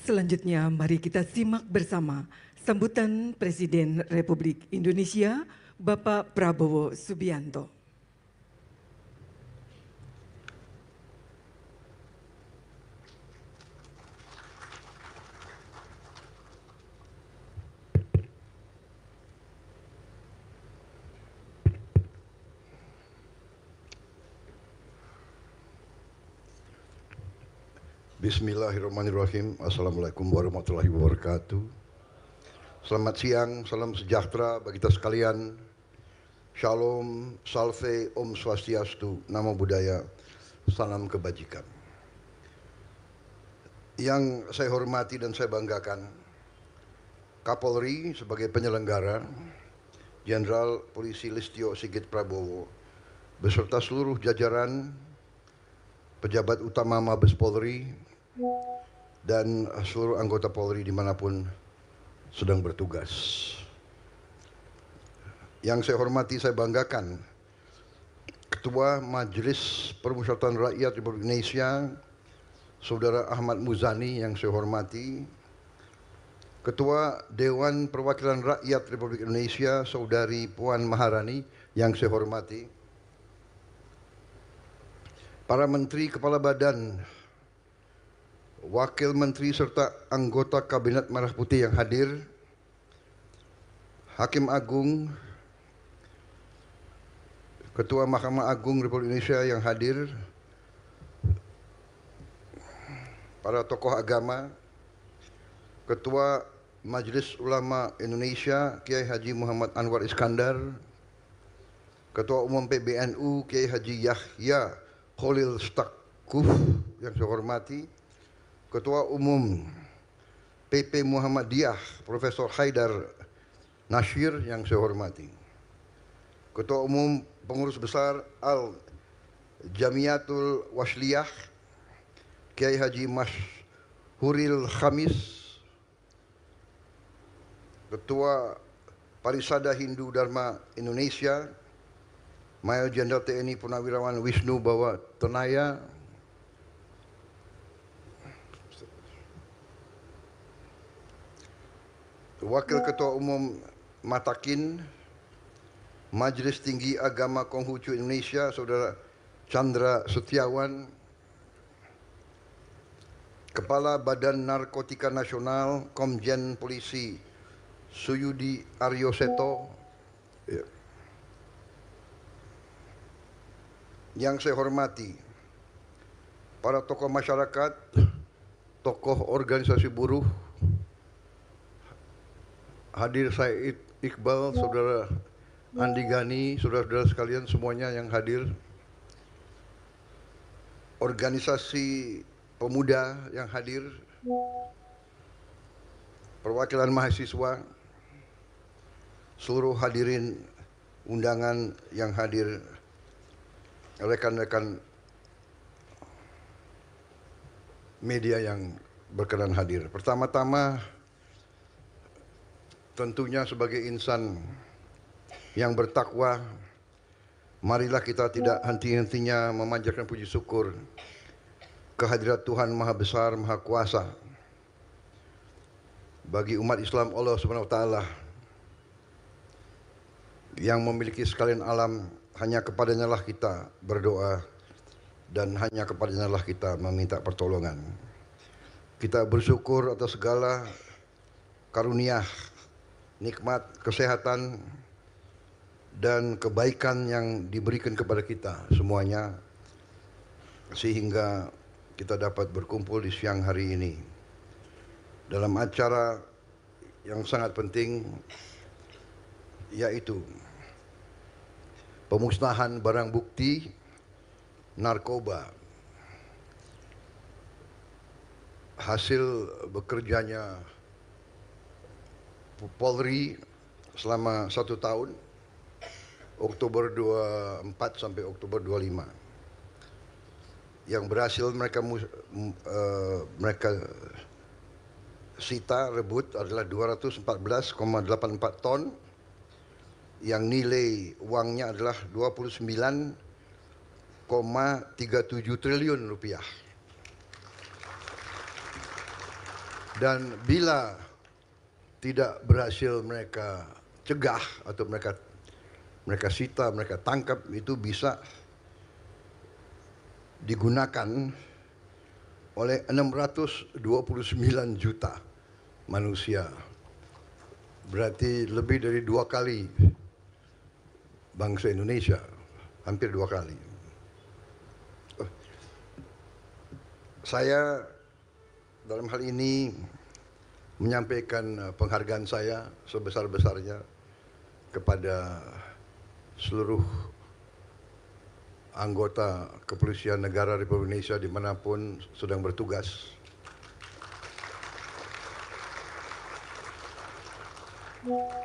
Selanjutnya, mari kita simak bersama sambutan Presiden Republik Indonesia, Bapak Prabowo Subianto. Bismillahirrahmanirrahim. Assalamualaikum warahmatullahi wabarakatuh. Selamat siang, salam sejahtera bagi kita sekalian. Shalom, salve, om swastiastu, namo buddhaya, salam kebajikan. Yang saya hormati dan saya banggakan, Kapolri sebagai penyelenggara Jenderal Polisi Listio Sigit Prabowo beserta seluruh jajaran pejabat utama Mabes Polri dan seluruh anggota Polri dimanapun sedang bertugas. Yang saya hormati, saya banggakan Ketua Majelis Permusyawaratan Rakyat Republik Indonesia, Saudara Ahmad Muzani yang saya hormati, Ketua Dewan Perwakilan Rakyat Republik Indonesia, Saudari Puan Maharani yang saya hormati, para Menteri, Kepala Badan, Wakil Menteri serta anggota Kabinet Merah Putih yang hadir, Hakim Agung, Ketua Mahkamah Agung Republik Indonesia yang hadir, para tokoh agama, Ketua Majelis Ulama Indonesia Kiai Haji Muhammad Anwar Iskandar, Ketua Umum PBNU Kiai Haji Yahya Khalil Stakuf yang saya hormati, Ketua Umum PP Muhammadiyah Profesor Haidar Nasir yang saya hormati, Ketua Umum Pengurus Besar Al Jamiatul Wasliyah Kiai Haji Mashhuril Khamis, Ketua Parisada Hindu Dharma Indonesia Mayor Jenderal TNI Purnawirawan Wisnu Bawa Tenaya, Wakil Ketua Umum Matakin Majelis Tinggi Agama Konghucu Indonesia Saudara Chandra Setiawan, Kepala Badan Narkotika Nasional Komjen Polisi Suyudi Aryoseto, yang saya hormati para tokoh masyarakat, tokoh organisasi buruh, hadir Said Iqbal, Saudara Andi Gani, saudara-saudara sekalian semuanya yang hadir, organisasi pemuda yang hadir, perwakilan mahasiswa, seluruh hadirin undangan yang hadir, rekan-rekan media yang berkenan hadir. Pertama-tama tentunya sebagai insan yang bertakwa, marilah kita tidak henti-hentinya memanjatkan puji syukur kehadirat Tuhan Maha Besar, Maha Kuasa. Bagi umat Islam, Allah Subhanahu wa taala yang memiliki sekalian alam, hanya kepadanya lah kita berdoa dan hanya kepadanya lah kita meminta pertolongan. Kita bersyukur atas segala karunia, nikmat, kesehatan dan kebaikan yang diberikan kepada kita semuanya, sehingga kita dapat berkumpul di siang hari ini dalam acara yang sangat penting, yaitu pemusnahan barang bukti narkoba hasil bekerjanya Polri selama 1 tahun, Oktober 24 sampai Oktober 25, yang berhasil mereka sita, rebut adalah 214,84 ton, yang nilai uangnya adalah 29,37 triliun rupiah. Dan bila tidak berhasil mereka cegah atau mereka sita, mereka tangkap, itu bisa digunakan oleh 629 juta manusia. Berarti lebih dari 2 kali bangsa Indonesia, hampir 2 kali. Saya dalam hal ini menyampaikan penghargaan saya sebesar-besarnya kepada seluruh anggota Kepolisian Negara Republik Indonesia dimanapun sedang bertugas.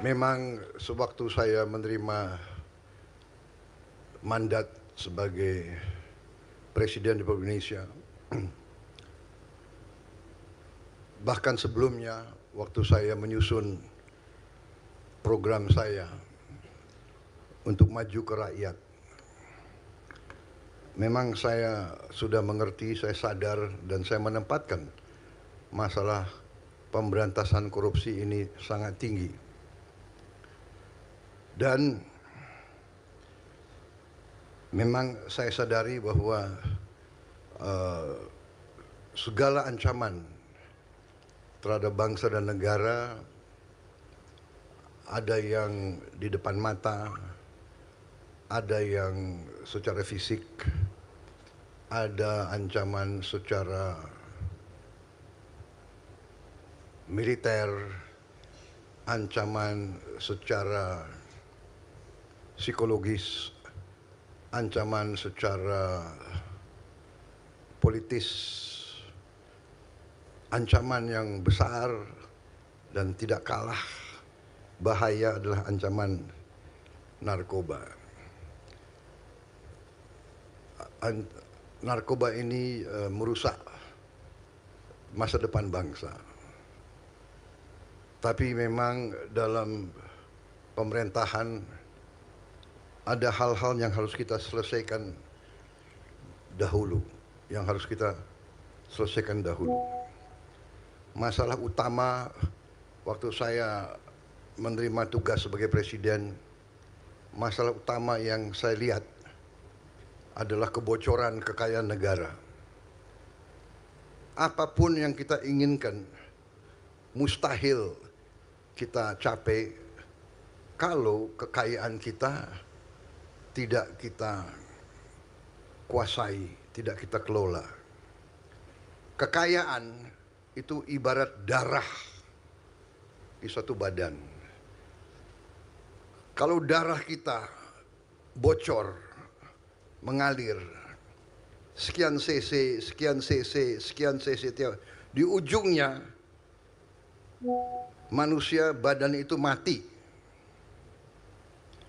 Memang sewaktu saya menerima mandat sebagai Presiden Republik Indonesia, bahkan sebelumnya waktu saya menyusun program saya untuk maju ke rakyat, memang saya sudah mengerti, saya sadar, dan saya menempatkan masalah pemberantasan korupsi ini sangat tinggi. Dan memang saya sadari bahwa segala ancaman terhadap bangsa dan negara, ada yang di depan mata, ada yang secara fisik, ada ancaman secara militer, ancaman secara psikologis, ancaman secara politis, ancaman yang besar dan tidak kalah bahaya adalah ancaman narkoba. Narkoba ini merusak masa depan bangsa. Tapi memang dalam pemerintahan ada hal-hal yang harus kita selesaikan dahulu, yang harus kita selesaikan dahulu. Masalah utama waktu saya menerima tugas sebagai presiden, masalah utama yang saya lihat adalah kebocoran kekayaan negara. Apapun yang kita inginkan, mustahil kita capai kalau kekayaan kita tidak kita kuasai, tidak kita kelola. Kekayaan itu ibarat darah di suatu badan. Kalau darah kita bocor, mengalir, sekian cc, sekian cc, sekian cc, di ujungnya manusia badan itu mati.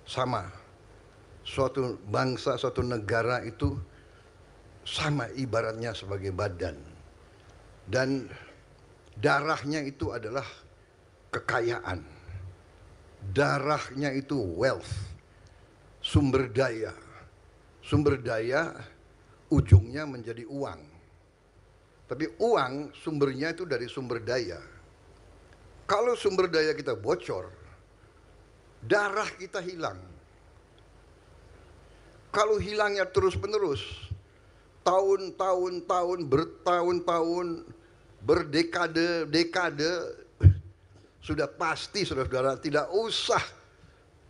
Sama, suatu bangsa, suatu negara itu sama ibaratnya sebagai badan. Dan darahnya itu adalah kekayaan. Darahnya itu wealth, sumber daya. Sumber daya ujungnya menjadi uang. Tapi uang sumbernya itu dari sumber daya. Kalau sumber daya kita bocor, darah kita hilang. Kalau hilangnya terus-menerus, tahun-tahun, bertahun-tahun, berdekade-dekade, sudah pasti saudara-saudara, tidak usah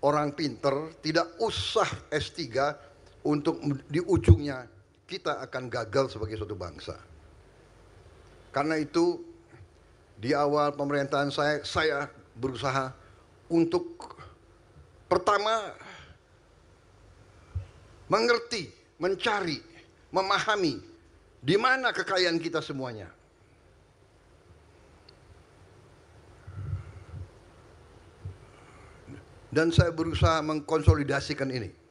orang pinter, tidak usah S3, untuk di ujungnya kita akan gagal sebagai suatu bangsa. Karena itu di awal pemerintahan saya berusaha untuk pertama mengerti, mencari, memahami di mana kekayaan kita semuanya. Dan saya berusaha mengkonsolidasikan ini.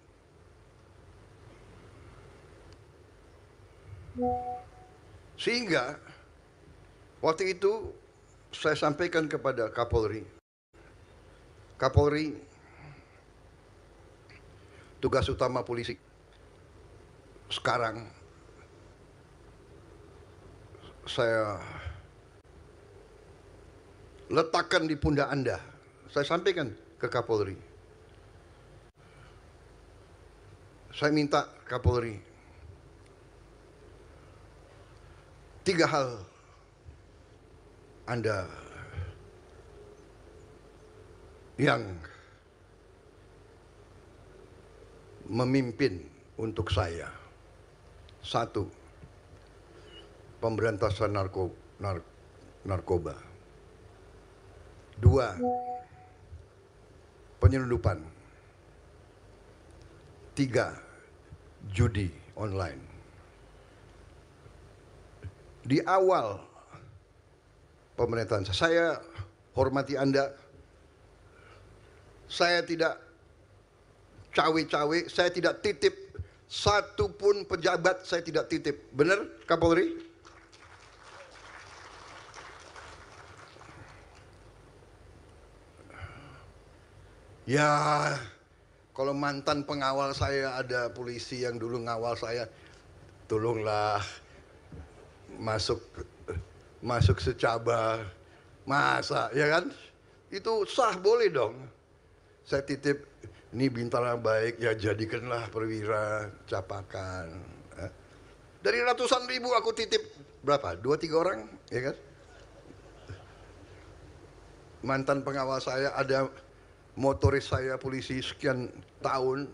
Sehingga waktu itu saya sampaikan kepada Kapolri. Kapolri, tugas utama polisi sekarang saya letakkan di pundak Anda. Saya sampaikan ke Kapolri. Saya minta Kapolri 3 hal Anda yang memimpin untuk saya. 1, pemberantasan narkoba. 2, penyelundupan. 3, judi online. Di awal pemerintahan saya hormati Anda, Saya tidak cawe-cawe, saya tidak titip satu pun pejabat, saya tidak titip. Benar, Kapolri? Ya, kalau mantan pengawal saya ada polisi yang dulu ngawal saya, tolonglah masuk secaba, masa, ya kan? Itu sah, boleh dong. Saya titip, ini bintara baik, ya jadikanlah perwira capakan. Dari ratusan ribu aku titip berapa? 2-3 orang, ya kan? Mantan pengawal saya ada motoris saya polisi sekian tahun,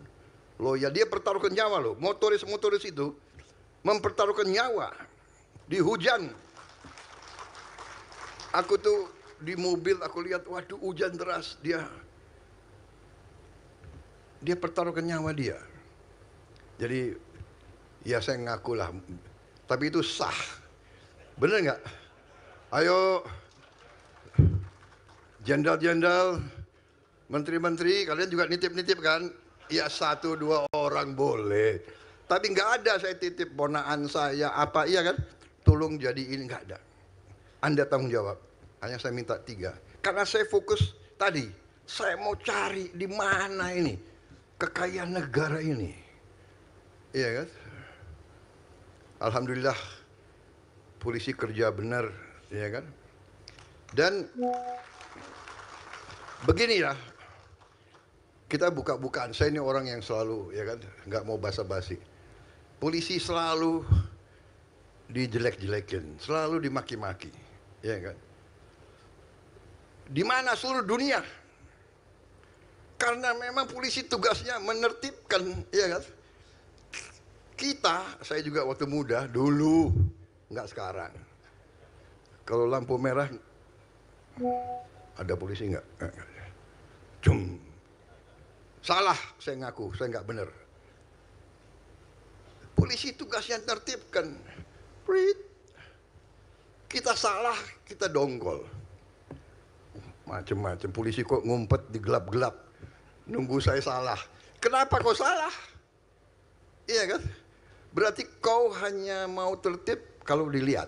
loyal, dia pertaruhkan nyawa loh. Motoris itu mempertaruhkan nyawa di hujan. Aku tuh di mobil, aku lihat, waduh hujan deras, dia pertaruhkan nyawa dia. Jadi ya saya ngaku lah, tapi itu sah. Bener nggak? Ayo jenderal-jenderal, menteri-menteri, kalian juga nitip-nitip kan? Ya 1-2 orang boleh. Tapi nggak ada saya titip ponaan saya apa, iya kan? Tolong jadi ini, nggak ada. Anda tanggung jawab. Hanya saya minta 3. Karena saya fokus tadi, saya mau cari di mana ini kekayaan negara ini. Iya kan? Alhamdulillah polisi kerja benar, ya kan? Dan beginilah, kita buka-bukaan. Saya ini orang yang selalu, ya kan, nggak mau basa-basi. Polisi selalu dijelek-jelekin, selalu dimaki-maki, ya kan? Di mana seluruh dunia? Karena memang polisi tugasnya menertibkan, ya kan? Kita, saya juga waktu muda dulu, nggak sekarang. Kalau lampu merah, ada polisi nggak? Cum. Salah, saya ngaku, saya nggak benar. Polisi tugasnya tertibkan. Kita salah, kita dongkol. Macem-macem, polisi kok ngumpet di gelap-gelap, nunggu saya salah. Kenapa kau salah? Iya kan? Berarti kau hanya mau tertib kalau dilihat.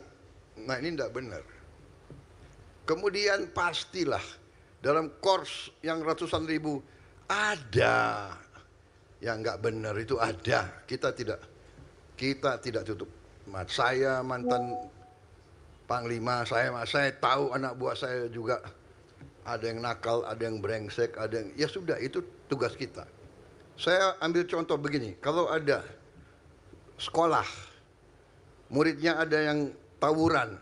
Nah ini tidak benar. Kemudian pastilah dalam kors yang ratusan ribu ada yang nggak benar, itu ada. Kita tidak tutup mata. Saya mantan panglima, saya tahu anak buah saya juga ada yang nakal, ada yang brengsek, ada yang, ya sudah, itu tugas kita. Saya ambil contoh begini, kalau ada sekolah, muridnya ada yang tawuran,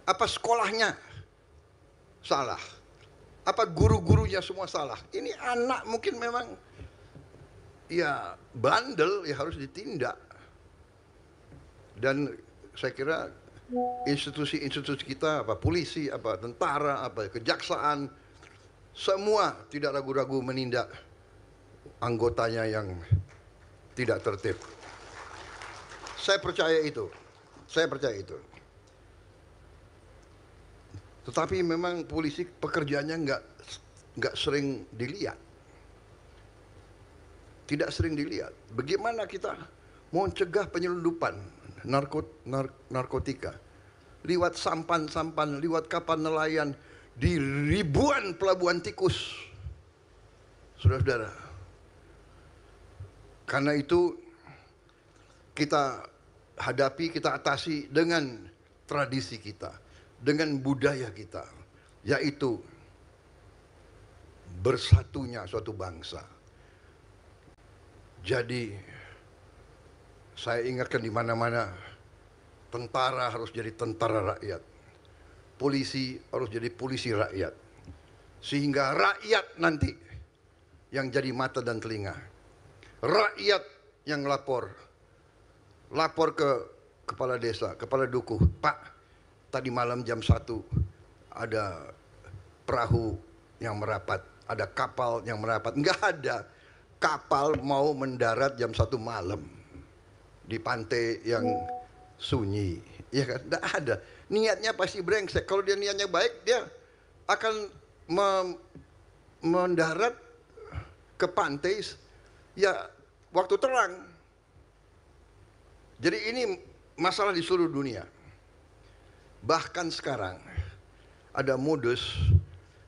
apa sekolahnya salah? Apa guru-gurunya semua salah? Ini anak mungkin memang ya bandel, ya harus ditindak. Dan saya kira institusi-institusi kita, apa polisi, apa tentara, apa kejaksaan, semua tidak ragu-ragu menindak anggotanya yang tidak tertib. Saya percaya itu. Tetapi memang polisi pekerjaannya nggak sering dilihat. Tidak sering dilihat. Bagaimana kita mau mencegah penyelundupan narkotika lewat sampan-sampan, lewat kapal nelayan di ribuan pelabuhan tikus, saudara-saudara. Karena itu kita hadapi, kita atasi dengan tradisi kita, dengan budaya kita, yaitu bersatunya suatu bangsa. Jadi saya ingatkan di mana-mana, tentara harus jadi tentara rakyat, polisi harus jadi polisi rakyat, sehingga rakyat nanti yang jadi mata dan telinga, rakyat yang lapor ke kepala desa, kepala dukuh, Pak, tadi malam jam 1 ada perahu yang merapat, ada kapal yang merapat. Enggak ada kapal mau mendarat jam 1 malam di pantai yang sunyi, ya kan? Enggak ada. Niatnya pasti brengsek. Kalau dia niatnya baik, dia akan mendarat ke pantai ya waktu terang. Jadi ini masalah di seluruh dunia. Bahkan sekarang ada modus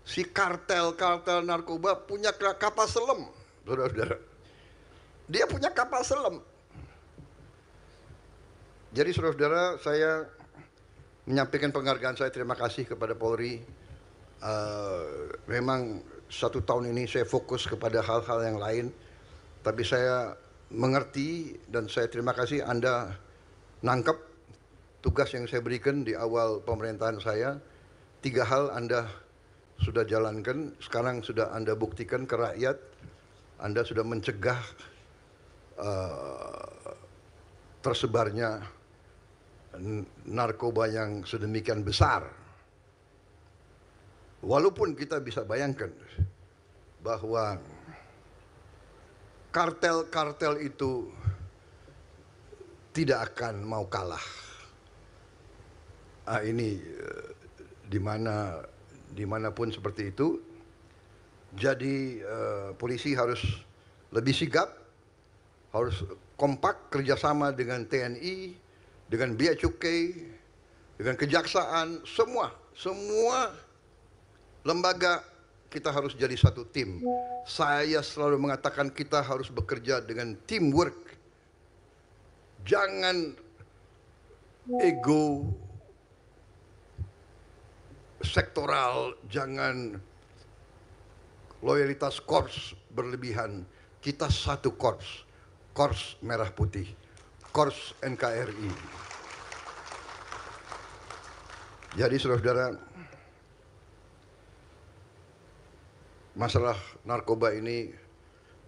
si kartel-kartel narkoba punya kapal selam, saudara-saudara. Dia punya kapal selam. Jadi saudara-saudara, saya menyampaikan penghargaan saya, terima kasih kepada Polri. Memang 1 tahun ini saya fokus kepada hal-hal yang lain, tapi saya mengerti dan saya terima kasih Anda nangkep tugas yang saya berikan di awal pemerintahan saya. 3 hal Anda sudah jalankan, sekarang sudah Anda buktikan ke rakyat. Anda sudah mencegah tersebarnya narkoba yang sedemikian besar. Walaupun kita bisa bayangkan bahwa kartel-kartel itu tidak akan mau kalah. Ini dimanapun seperti itu. Jadi polisi harus lebih sigap, harus kompak kerjasama dengan TNI, dengan Bea Cukai, dengan kejaksaan, semua lembaga kita harus jadi satu tim. Saya selalu mengatakan kita harus bekerja dengan teamwork. Jangan ego sektoral, jangan loyalitas korps berlebihan. Kita satu korps, Korps Merah Putih, Korps NKRI. Jadi saudara-saudara, masalah narkoba ini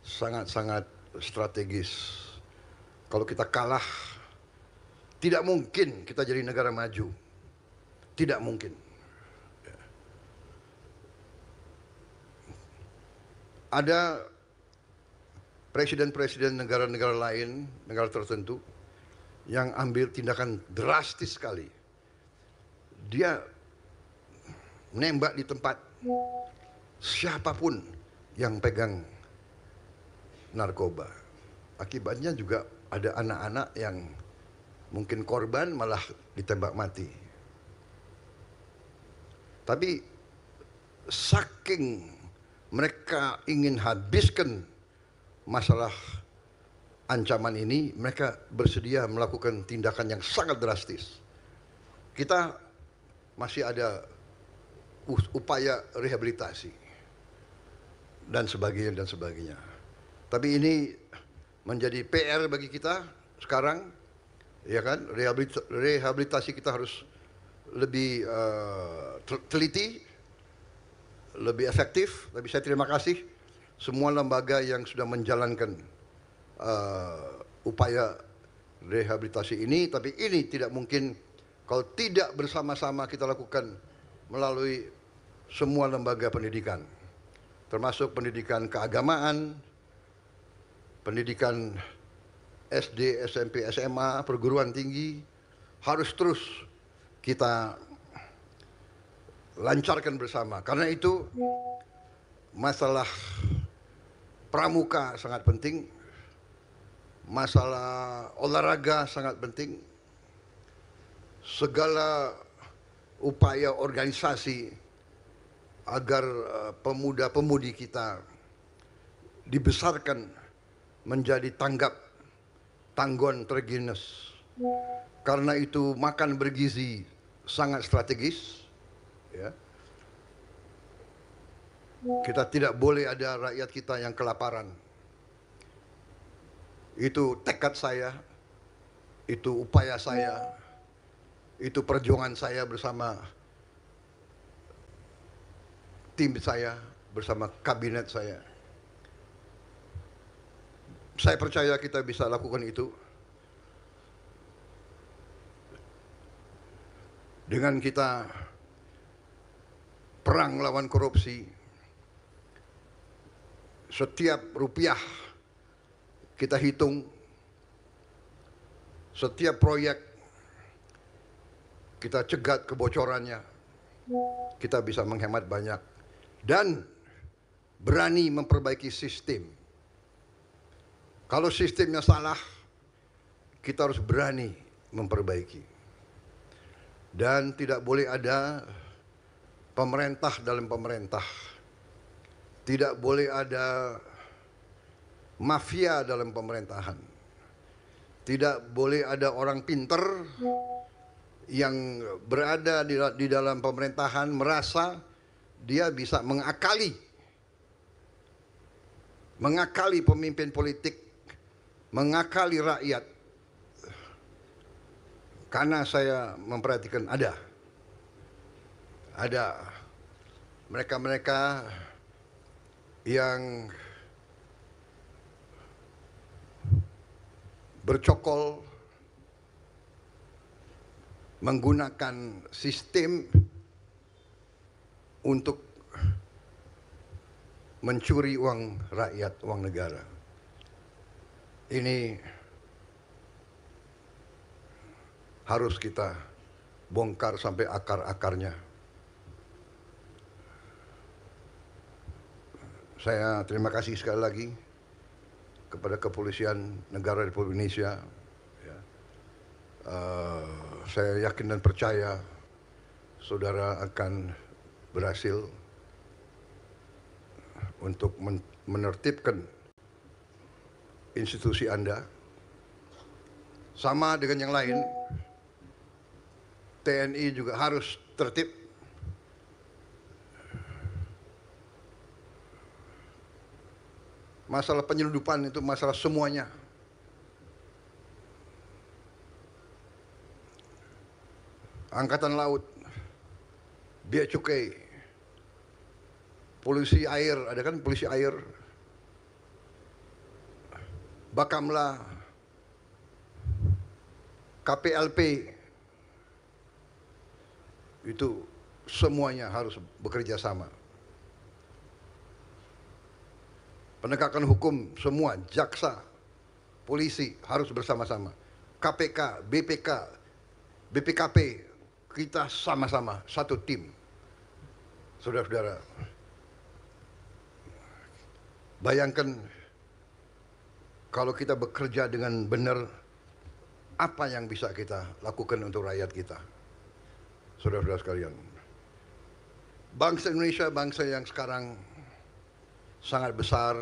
sangat-sangat strategis. Kalau kita kalah, tidak mungkin kita jadi negara maju. Tidak mungkin. Ada presiden-presiden negara-negara lain, negara tertentu, yang ambil tindakan drastis sekali. Dia menembak di tempat siapapun yang pegang narkoba. Akibatnya juga ada anak-anak yang mungkin korban malah ditembak mati. Tapi saking mereka ingin habiskan masalah ancaman ini, mereka bersedia melakukan tindakan yang sangat drastis. Kita masih ada upaya rehabilitasi dan sebagainya. Tapi ini menjadi PR bagi kita sekarang, ya kan? Rehabilitasi kita harus lebih teliti, lebih efektif. Tapi saya terima kasih semua lembaga yang sudah menjalankan upaya rehabilitasi ini. Tapi ini tidak mungkin kalau tidak bersama-sama kita lakukan melalui semua lembaga pendidikan, termasuk pendidikan keagamaan, pendidikan SD, SMP, SMA, perguruan tinggi, harus terus kita lancarkan bersama. Karena itu masalah pramuka sangat penting, masalah olahraga sangat penting, segala upaya organisasi agar pemuda-pemudi kita dibesarkan menjadi tanggon terginus. Karena itu makan bergizi sangat strategis. Ya. Kita tidak boleh ada rakyat kita yang kelaparan. Itu tekad saya, itu upaya saya, itu perjuangan saya bersama tim saya, bersama kabinet saya. Saya percaya kita bisa lakukan itu dengan kita perang lawan korupsi. Setiap rupiah kita hitung, setiap proyek kita cegat kebocorannya. kita bisa menghemat banyak dan berani memperbaiki sistem. Kalau sistemnya salah, kita harus berani memperbaiki. Dan tidak boleh ada pemerintah dalam pemerintah. Tidak boleh ada mafia dalam pemerintahan. Tidak boleh ada orang pinter yang berada di dalam pemerintahan merasa dia bisa mengakali pemimpin politik, mengakali rakyat. Karena saya memperhatikan ada mereka-mereka yang bercokol menggunakan sistem untuk mencuri uang rakyat, uang negara. Ini harus kita bongkar sampai akar-akarnya. Saya terima kasih sekali lagi kepada Kepolisian Negara Republik Indonesia. Saya yakin dan percaya saudara akan berhasil untuk menertibkan institusi Anda. Sama dengan yang lain, TNI juga harus tertib. Masalah penyeludupan itu masalah semuanya. Angkatan Laut, Bea Cukai, polisi air, ada kan polisi air, Bakamla, KPLP, itu semuanya harus bekerja sama. Penegakan hukum semua, jaksa, polisi harus bersama-sama. KPK, BPK, BPKP, kita sama-sama satu tim. Saudara-saudara, bayangkan kalau kita bekerja dengan benar, apa yang bisa kita lakukan untuk rakyat kita. Saudara-saudara sekalian, bangsa Indonesia bangsa yang sekarang sangat besar,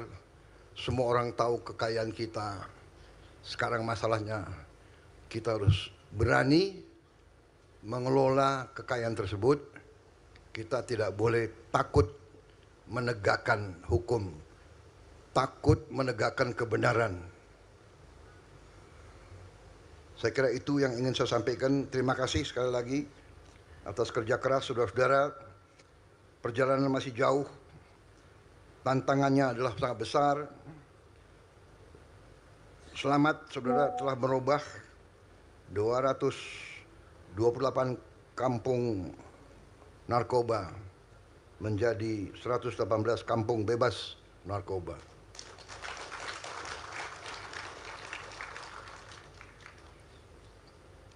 semua orang tahu kekayaan kita. Sekarang masalahnya kita harus berani mengelola kekayaan tersebut. Kita tidak boleh takut menegakkan hukum, takut menegakkan kebenaran. Saya kira itu yang ingin saya sampaikan. Terima kasih sekali lagi atas kerja keras saudara-saudara. Perjalanan masih jauh, tantangannya adalah sangat besar. Selamat saudara telah merubah 228 kampung narkoba menjadi 118 kampung bebas narkoba.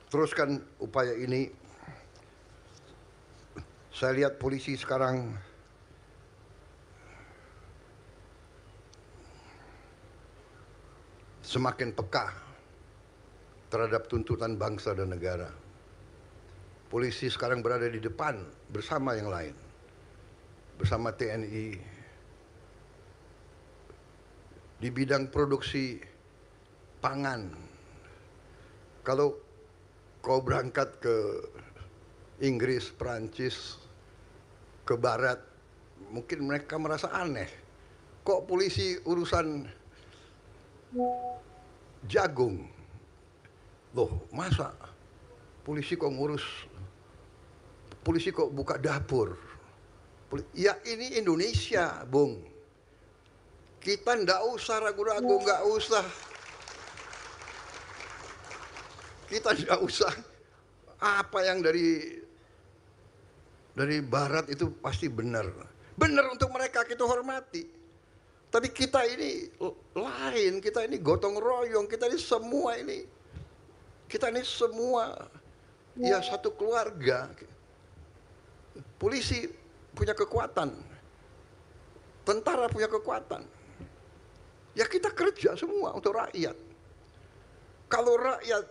Teruskan upaya ini. Saya lihat polisi sekarang semakin peka terhadap tuntutan bangsa dan negara. Polisi sekarang berada di depan bersama yang lain, bersama TNI, di bidang produksi pangan. Kalau kau berangkat ke Inggris, Perancis, ke Barat, mungkin mereka merasa aneh. Kok polisi urusan jagung? Loh, masa polisi kok ngurus, polisi kok buka dapur? Ya ini Indonesia, Bung. Kita ndak usah ragu-ragu, nggak usah. Kita nggak usah. Apa yang dari Barat itu pasti benar. Benar untuk mereka, kita hormati. Tapi kita ini lain, kita ini gotong royong, kita ini semua ya satu keluarga. Polisi punya kekuatan, tentara punya kekuatan. Ya kita kerja semua untuk rakyat. Kalau rakyat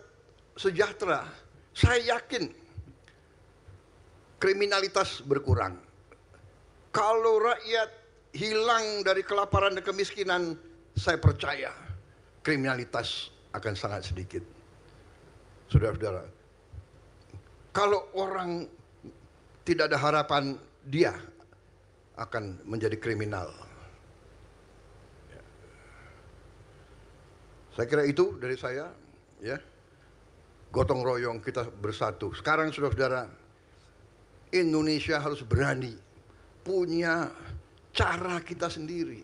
sejahtera, saya yakin kriminalitas berkurang. Kalau rakyat hilang dari kelaparan dan kemiskinan, saya percaya kriminalitas akan sangat sedikit. Saudara-saudara, kalau orang tidak ada harapan, dia akan menjadi kriminal. Saya kira itu dari saya, ya. Gotong royong kita bersatu. Sekarang saudara-saudara, Indonesia harus berani punya cara kita sendiri.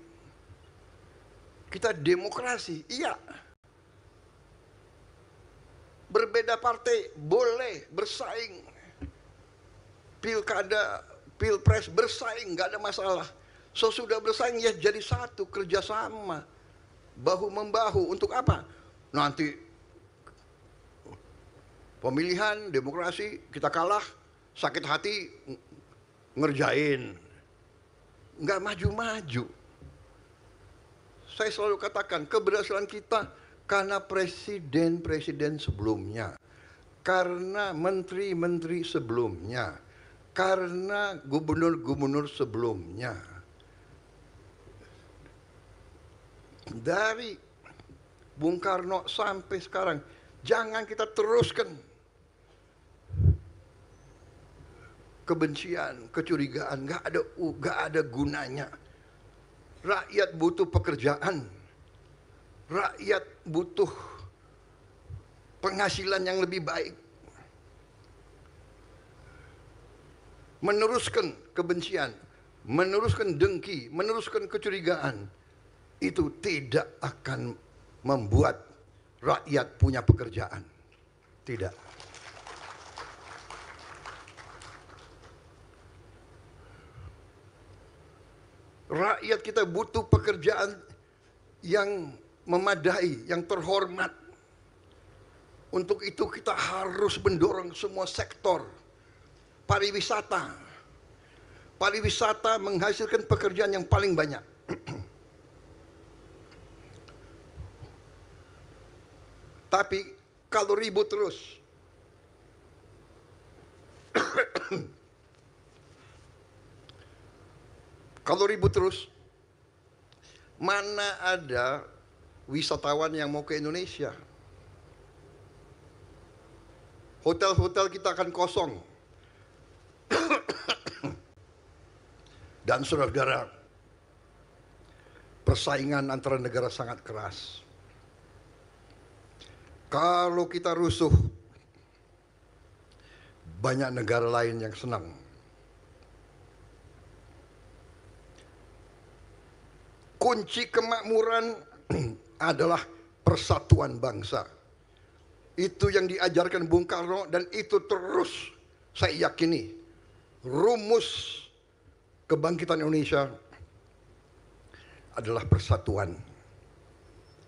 Kita demokrasi, iya. Berbeda partai boleh bersaing. Pilkada, pilpres bersaing, nggak ada masalah. Sesudah bersaing ya jadi satu, kerjasama, bahu membahu. Untuk apa? Nanti pemilihan demokrasi kita kalah, sakit hati ngerjain, nggak maju-maju. Saya selalu katakan keberhasilan kita karena presiden-presiden sebelumnya, karena menteri-menteri sebelumnya, karena gubernur-gubernur sebelumnya. Dari Bung Karno sampai sekarang, jangan kita teruskan kebencian, kecurigaan, nggak ada gunanya. Rakyat butuh pekerjaan, rakyat butuh penghasilan yang lebih baik. Meneruskan kebencian, meneruskan dengki, meneruskan kecurigaan, itu tidak akan membuat rakyat punya pekerjaan. Tidak. Rakyat kita butuh pekerjaan yang memadai, yang terhormat. Untuk itu kita harus mendorong semua sektor pariwisata. Pariwisata menghasilkan pekerjaan yang paling banyak. Tapi kalau ribut terus, kalau ribut terus, mana ada wisatawan yang mau ke Indonesia? Hotel-hotel kita akan kosong. Dan saudara-saudara, persaingan antara negara sangat keras. Kalau kita rusuh, banyak negara lain yang senang. Kunci kemakmuran adalah persatuan bangsa. Itu yang diajarkan Bung Karno dan itu terus saya yakini rumus kebangkitan Indonesia adalah persatuan.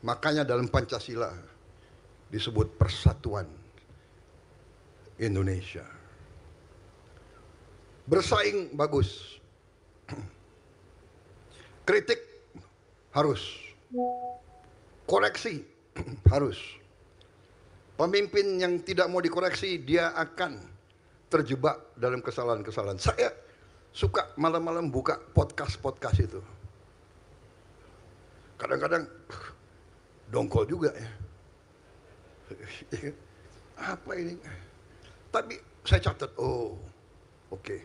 Makanya dalam Pancasila disebut persatuan Indonesia. Bersaing bagus. Kritik harus. Koreksi harus. Pemimpin yang tidak mau dikoreksi, dia akan terjebak dalam kesalahan-kesalahan. Saya suka malam-malam buka podcast-podcast itu. Kadang-kadang dongkol juga ya. Apa ini? Tapi saya catat, oh oke.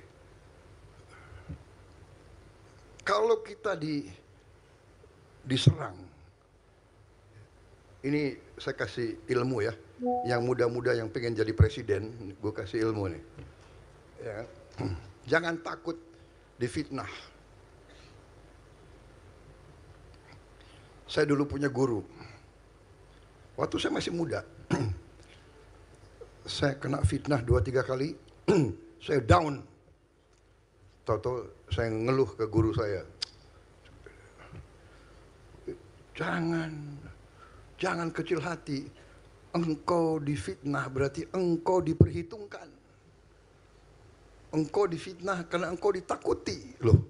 Kalau kita diserang, ini saya kasih ilmu ya. Yang muda-muda yang pengen jadi presiden, gue kasih ilmu nih. Ya. Jangan takut difitnah. Saya dulu punya guru. Waktu saya masih muda, saya kena fitnah 2-3 kali, saya down. Tahu-tahu saya ngeluh ke guru saya. Jangan kecil hati. Engkau difitnah berarti engkau diperhitungkan. engkau difitnah karena engkau ditakuti. Loh,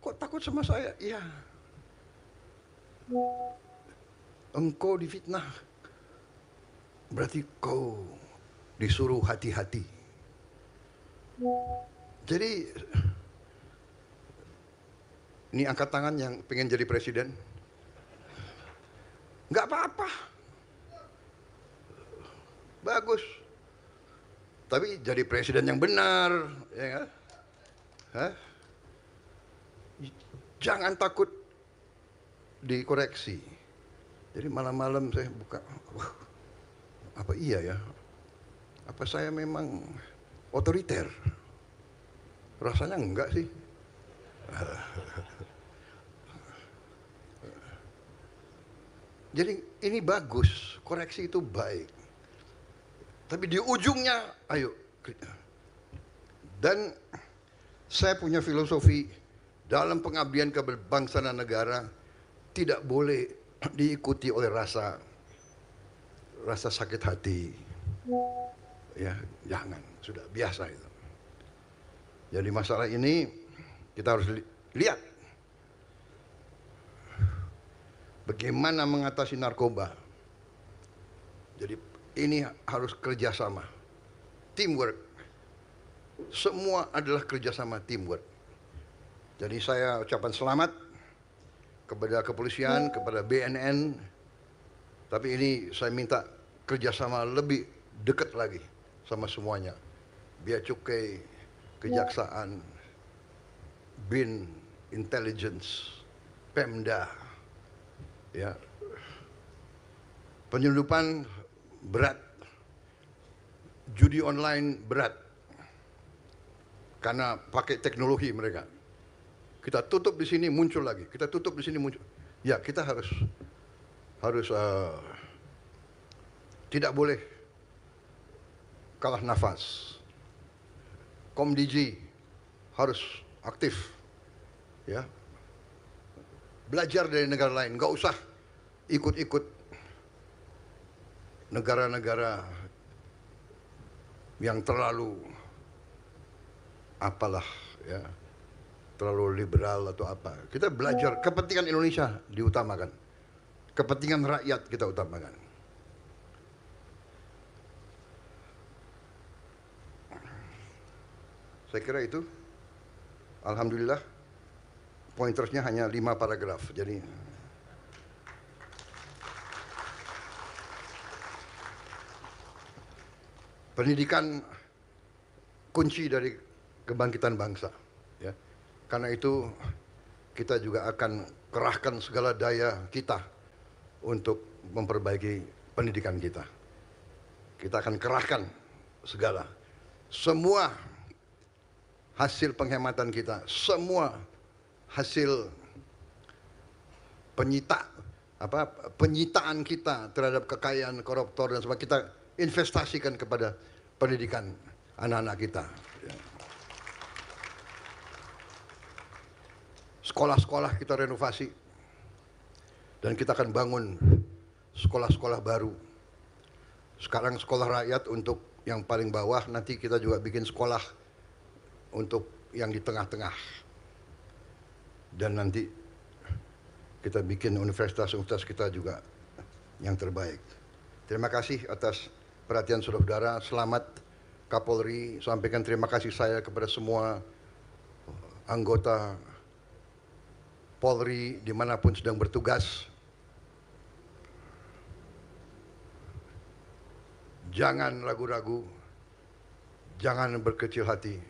kok takut sama saya? Iya. Engkau difitnah, berarti kau disuruh hati-hati. Jadi, ini angkat tangan yang pengen jadi presiden. Nggak apa-apa. Bagus. Tapi jadi presiden yang benar, ya kan? Hah? Jangan takut dikoreksi. Jadi malam-malam saya buka, wah, apa iya ya? Apa saya memang otoriter? Rasanya enggak sih. Jadi ini bagus, koreksi itu baik. Tapi di ujungnya, ayo. Dan saya punya filosofi dalam pengabdian kepada bangsa dan negara tidak boleh diikuti oleh rasa sakit hati. Ya, jangan, sudah biasa itu. Jadi masalah ini kita harus lihat bagaimana mengatasi narkoba. Jadi ini harus kerjasama, teamwork. Semua adalah kerjasama, teamwork. Jadi saya ucapkan selamat kepada kepolisian, kepada BNN. Tapi ini saya minta kerjasama lebih dekat lagi sama semuanya. Bea Cukai, Kejaksaan, BIN, Intelligence, Pemda, ya. Penyelundupan berat, judi online berat, karena pakai teknologi mereka. Kita tutup di sini muncul lagi, kita tutup di sini muncul. Ya, kita harus tidak boleh kalah nafas. Komdiji harus aktif, ya. Belajar dari negara lain, nggak usah ikut-ikut negara-negara yang terlalu apalah, ya, terlalu liberal atau apa. Kita belajar, kepentingan Indonesia diutamakan, kepentingan rakyat kita utamakan. Saya kira itu, alhamdulillah, pointersnya hanya 5 paragraf. Jadi pendidikan kunci dari kebangkitan bangsa, ya. Karena itu kita juga akan kerahkan segala daya kita untuk memperbaiki pendidikan kita. Kita akan kerahkan semua hasil penghematan kita, semua hasil penyitaan kita terhadap kekayaan koruptor dan sebagainya, kita investasikan kepada pendidikan anak-anak kita. Sekolah-sekolah kita renovasi dan kita akan bangun sekolah-sekolah baru. Sekarang sekolah rakyat untuk yang paling bawah, nanti kita juga bikin sekolah untuk yang di tengah-tengah. Dan nanti kita bikin universitas-universitas kita juga yang terbaik. Terima kasih atas perhatian saudara-saudara. Selamat Kapolri, sampaikan terima kasih saya kepada semua anggota Polri dimanapun sedang bertugas. Jangan ragu-ragu, jangan berkecil hati.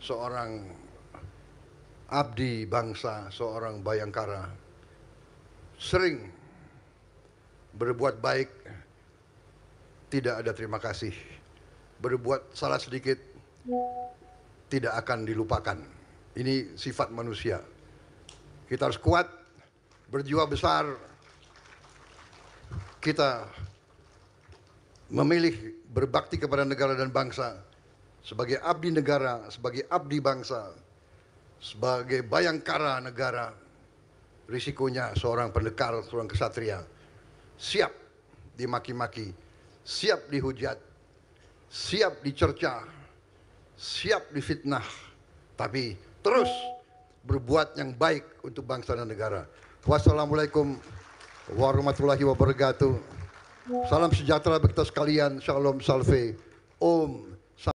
Seorang abdi bangsa, seorang bayangkara, sering berbuat baik, tidak ada terima kasih. Berbuat salah sedikit, tidak akan dilupakan. Ini sifat manusia. Kita harus kuat, berjiwa besar. Kita memilih berbakti kepada negara dan bangsa sebagai abdi negara, sebagai abdi bangsa, sebagai bayangkara negara. Risikonya seorang pendekar, seorang kesatria siap dimaki-maki, siap dihujat, siap dicerca, siap difitnah, tapi terus berbuat yang baik untuk bangsa dan negara. Wassalamualaikum warahmatullahi wabarakatuh. Salam sejahtera bagi kita sekalian. Shalom, salve, om.